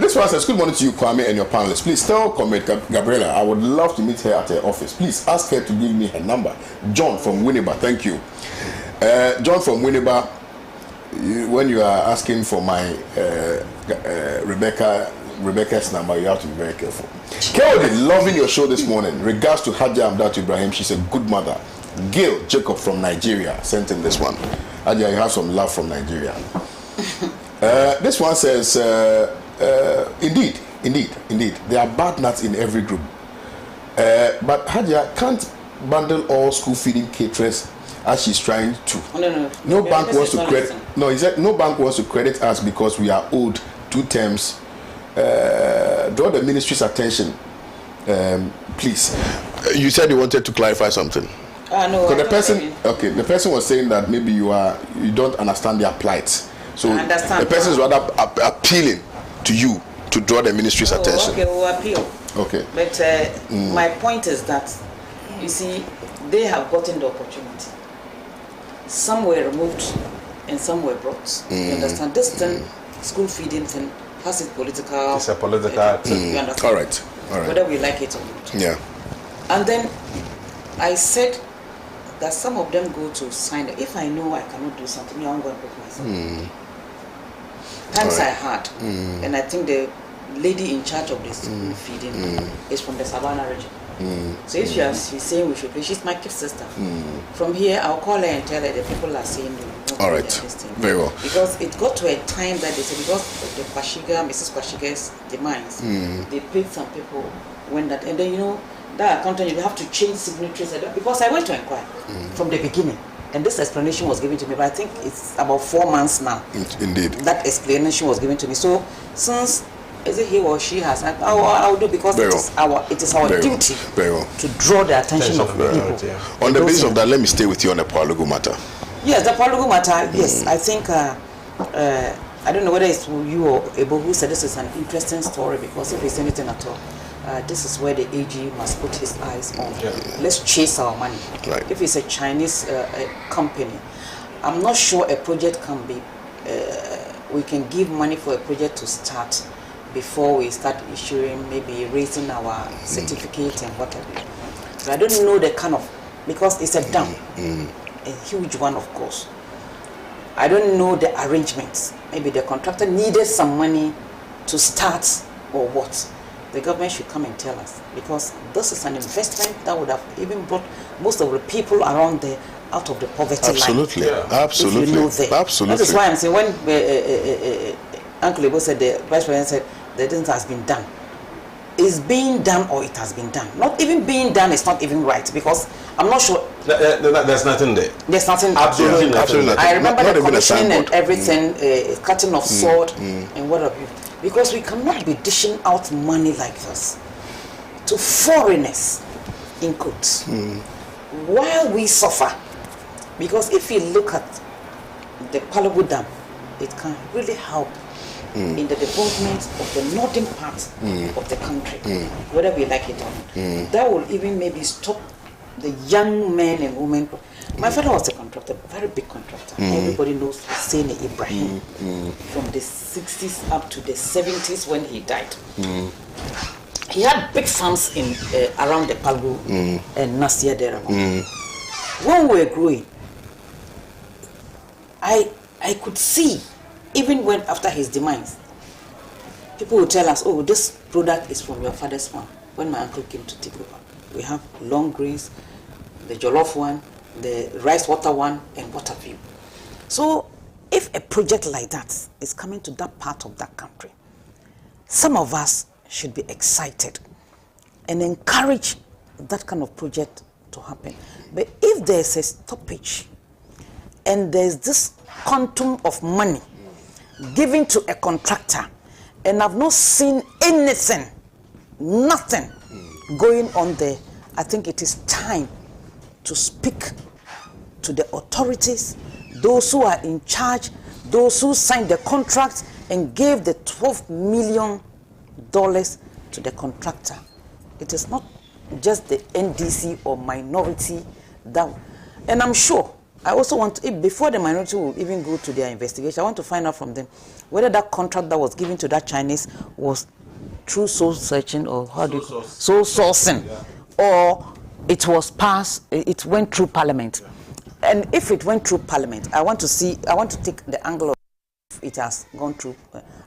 This one says, good morning to you, Kwame, and your panelists. Please tell Comrade Gabriela I would love to meet her at her office. Please ask her to give me her number. John from Winneba, thank you. John from Winneba, when you are asking for my Rebecca's number, you have to be very careful. Kelly, loving your show this morning. Regards to Hadia Amdat Ibrahim, she's a good mother. Gail Jacob from Nigeria sent in this one. Hadia, you have some love from Nigeria. This one says, indeed, there are bad nuts in every group. But Hadia can't bundle all school feeding caterers as she's trying to. No bank wants to credit. No, he said no bank wants to credit us because we are owed 2 terms. Draw the ministry's attention, please. You said you wanted to clarify something. No. The person was saying that maybe you don't understand their plight. So the person is rather appealing to you to draw the ministry's attention. Okay, we'll appeal. Okay. But my point is that, you see, they have gotten the opportunity. Some were removed and some were brought. You understand? This thing, school feeding thing, has its political. It's a political thing. You understand? All right. Whether we like it or not. Yeah. And then I said that some of them go to sign it. If I know I cannot do something, I'm going to put myself. Times I had, and I think the lady in charge of this school feeding is from the Savannah region. So if she's saying we should pay, she's my kid sister. From here, I'll call her and tell her the people are saying no. All right. Very well. Because it got to a time that they said because of the Mrs. Kwashiga's demands, they paid some people when that, and then that accountant, you have to change signatories because I went to inquire from the beginning. And this explanation was given to me, but I think it's about 4 months now. Indeed. That explanation was given to me. So since is it he or she has, I'll do because it is our duty to draw the attention of the people. On the basis of that, let me stay with you on the Pugu matter. Yes, the Pugu matter. Yes, I think I don't know whether it's you or Ebo who said this is an interesting story because if it's anything at all. This is where the AG must put his eyes on. Let's chase our money. Right. If it's a Chinese company, I'm not sure a project can be, we can give money for a project to start before we start issuing, maybe raising our certificate and whatever. But I don't know the kind of, because it's a dam, a huge one of course. I don't know the arrangements. Maybe the contractor needed some money to start or what. The government should come and tell us because this is an investment that would have even brought most of the people around there out of the poverty Absolutely. line. Absolutely. If you know that. Absolutely. That is why I'm saying when Uncle Ebo said, the Vice President said, the thing has been done. It's being done or it has been done. Not even being done is not even right, because I'm not sure. There's nothing there. There's nothing. Absolutely nothing. I remember not the even a commissioning and signboard. everything, cutting of sword and what have you. Because we cannot be dishing out money like this to foreigners, in quotes, while we suffer. Because if you look at the Kpebu Dam, it can really help in the development of the northern part of the country, whether we like it or not. That will even maybe stop the young men and women. My father was a contractor, very big contractor. Everybody knows Hussein Ibrahim from the 60s up to the 70s when he died. He had big farms in around the Pugu and Nasia Derama. When we were growing, I could see, even when after his demise, people would tell us, oh, this product is from your father's farm. When my uncle came to take over, we have long grains, the jollof one, the rice water one, and what have you. So if a project like that is coming to that part of that country, some of us should be excited and encourage that kind of project to happen. But if there's a stoppage and there's this quantum of money given to a contractor, and I've not seen anything, nothing going on there, I think it is time to speak to the authorities, those who are in charge, those who signed the contract and gave the $12 million to the contractor. It is not just the NDC or minority that, and I'm sure, I also want to, before the minority will even go to their investigation, I want to find out from them whether that contract that was given to that Chinese was through soul searching, or how do you call it? Soul sourcing, or it was passed, it went through Parliament. And if it went through Parliament, I want to take the angle of if it has gone through,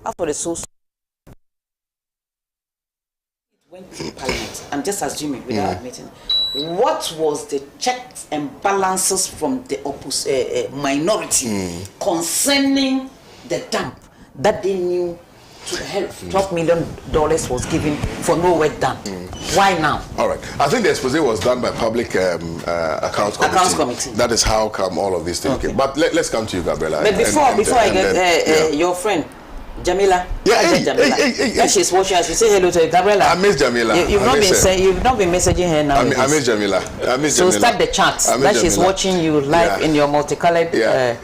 after the soul went through Parliament, I'm just assuming without admitting, what was the checks and balances from the minority concerning the dump that they knew to help? $12 million was given for no work done. Why now? All right. I think the expose was done by Public Accounts Committee. That is how come all of these things came. But let's come to you, Gabriela. But before I get your friend, Jamila. Yeah, she's watching us. You say hello to Gabriela. I miss Jamila. You've not been messaging her now. I miss Jamila. So start the chat that she's watching you live in your multicolored dress.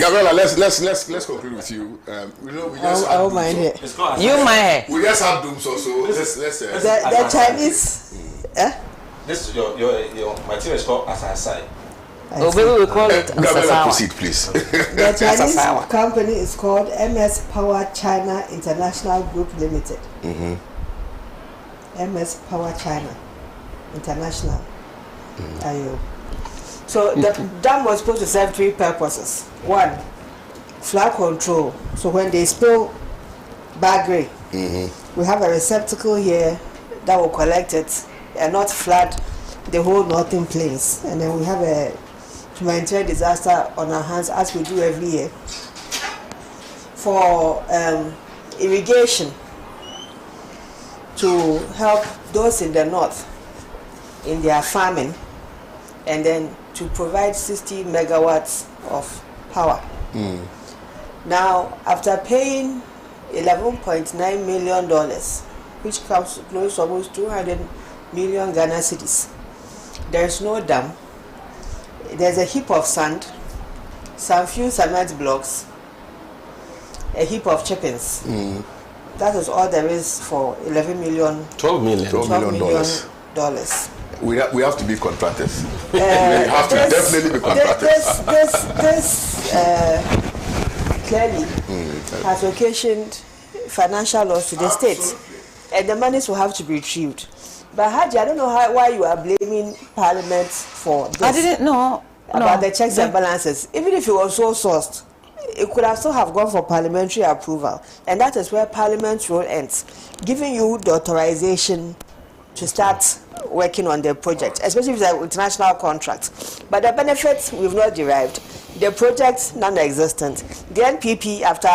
Gabriela, let's conclude with you. We just I mind here. You mind her. We just have dooms also. Let's the Chinese. This my team is called Asasai. Oh, maybe we call it Gabriela, proceed, please. The Chinese company is called MS Power China International Group Limited. MS Power China International. So the dam was supposed to serve three purposes. One, flood control. So when they spill bagre, we have a receptacle here that will collect it and not flood the whole northern plains. And then we have a humanitarian disaster on our hands, as we do every year, for irrigation to help those in the north in their farming, and then to provide 60 megawatts of power. Now, after paying $11.9 million, which comes close to almost 200 million Ghana cedis, there is no dam. There's a heap of sand, some few cement blocks, a heap of chippings. That is all there is for $12 million. We have to be contractors. We have to definitely be contractors. This clearly has occasioned financial loss to the state, and the monies will have to be retrieved. But Haji, I don't know why you are blaming Parliament for this. I didn't know about the checks and balances. Even if it was so sourced, it could have still have gone for parliamentary approval, and that is where Parliament's role ends, giving you the authorization to start working on the project, especially with the international contracts. But the benefits we've not derived. The project non-existent. The NPP, after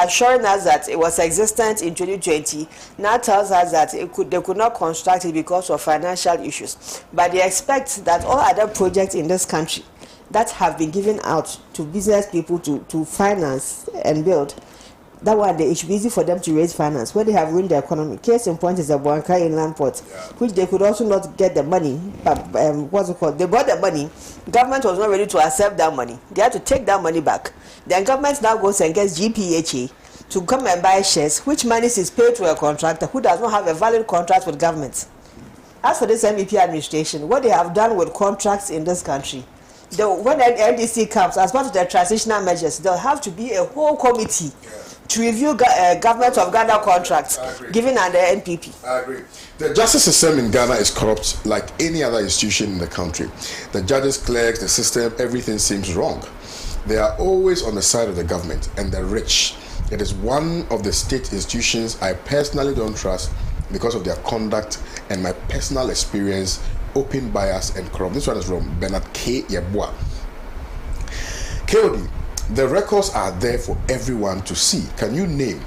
assuring us that it was existent in 2020, now tells us that they could not construct it because of financial issues. But they expect that all other projects in this country that have been given out to business people to finance and build, that one, it should be easy for them to raise finance when they have ruined the economy. Case in point is the Boanka Inland Port, which they could also not get the money. But what's it called? They brought the money. Government was not ready to accept that money. They had to take that money back. Then government now goes and gets GPHA to come and buy shares, which money is paid to a contractor who does not have a valid contract with government. As for this MEP administration, what they have done with contracts in this country, when the NDC comes, as part of the transitional measures, there'll have to be a whole committee to review government of Ghana contracts given under NPP. I agree. The justice system in Ghana is corrupt like any other institution in the country. The judges, clerks, the system, everything seems wrong. They are always on the side of the government and the rich. It is one of the state institutions I personally don't trust because of their conduct and my personal experience, open bias and corrupt. This one is from Bernard 𝐾𝐅𝐿𝐷𝐻𝐃. KOD, the records are there for everyone to see. Can you name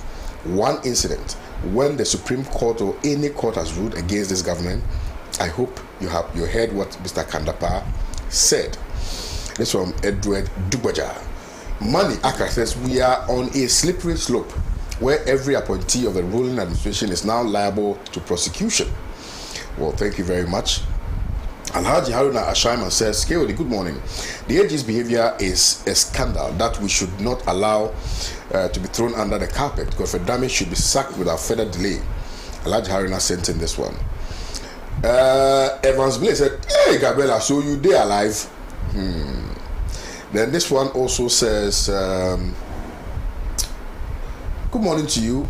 one incident when the Supreme Court or any court has ruled against this government? I hope you heard what Mr. Kandapa said. This from Edward Dugbaja. Money Accra says we are on a slippery slope where every appointee of the ruling administration is now liable to prosecution. Well, thank you very much. Alhaji Haruna Ashaiman says, KOD, good morning. The AG's behavior is a scandal that we should not allow to be thrown under the carpet. Godfred Dame should be sacked without further delay. Alhaji Haruna sent in this one. Evans Blaze said, hey, Gabriela, so you there alive? Then this one also says, good morning to you,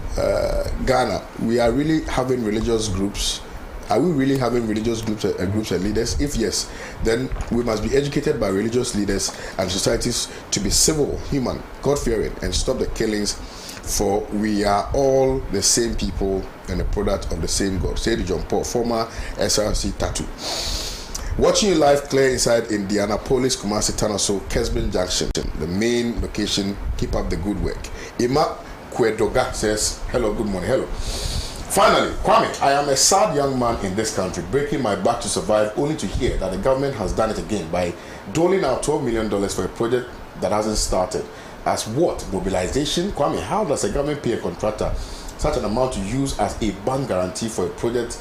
Ghana. We are really having religious groups. Are we really having religious groups and leaders? If yes, then we must be educated by religious leaders and societies to be civil, human, God-fearing, and stop the killings, for we are all the same people and a product of the same God. Said John Paul, former SRC tattoo. Watching you live, clear inside Indianapolis, Kumasi, Tanaso, Kesbin Junction, the main location. Keep up the good work. Ima Kwedoga says, hello, good morning, hello. Finally, Kwame, I am a sad young man in this country, breaking my back to survive, only to hear that the government has done it again by doling out $12 million for a project that hasn't started. As what? Mobilization? Kwame, how does a government pay a contractor such an amount to use as a bank guarantee for a project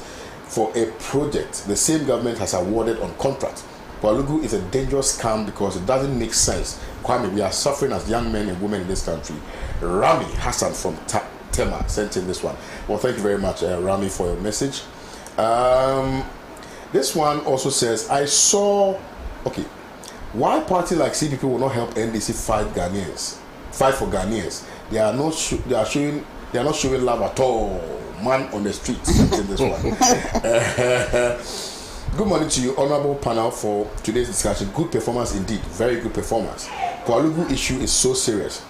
the same government has awarded on contract? Pugu is a dangerous scam because it doesn't make sense. Kwame, we are suffering as young men and women in this country. Rami Hassan from Tema sent in this one. Well, thank you very much, Rami, for your message. This one also says, I saw, okay, why party like CPP will not help NDC fight for Ghanaians? They are not showing love at all. Man on the streets sent in this one. Good morning to you, honorable panel, for today's discussion. Good performance indeed, very good performance. Pugu issue is so serious.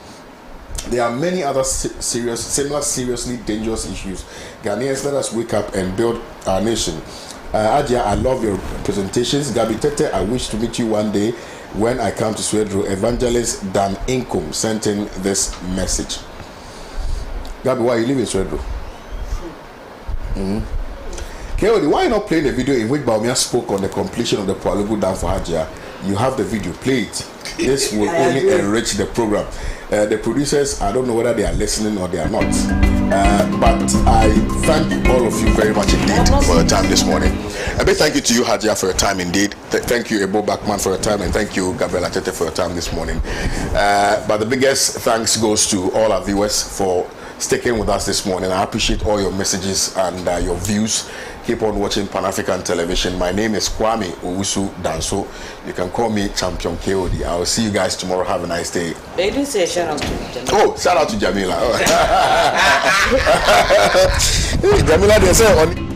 There are many other seriously dangerous issues. Ghanaians, let us wake up and build our nation. Adia, I love your presentations. Gabi Tete, I wish to meet you one day when I come to Swedro. Evangelist Dan Inkum sent in this message. Gabi, why you live in Swedro? KOD, why not play the video in which Baumia spoke on the completion of the Pugu Dam for Hajia? You have the video, play it. This will only enrich the program. The producers, I don't know whether they are listening or they are not. But I thank all of you very much indeed for your time this morning. A big thank you to you, Hajia, for your time indeed. Thank you, Ebo Backman, for your time, and thank you, Gabriela Tete, for your time this morning. But the biggest thanks goes to all our viewers for sticking with us this morning. I appreciate all your messages and your views. Keep on watching Pan-African television. My name is Kwame Owusu Danso. You can call me Champion KOD. I will see you guys tomorrow. Have a nice day. They didn't say shout out to Jamila. Oh, shout out to Jamila. Jamila, they say on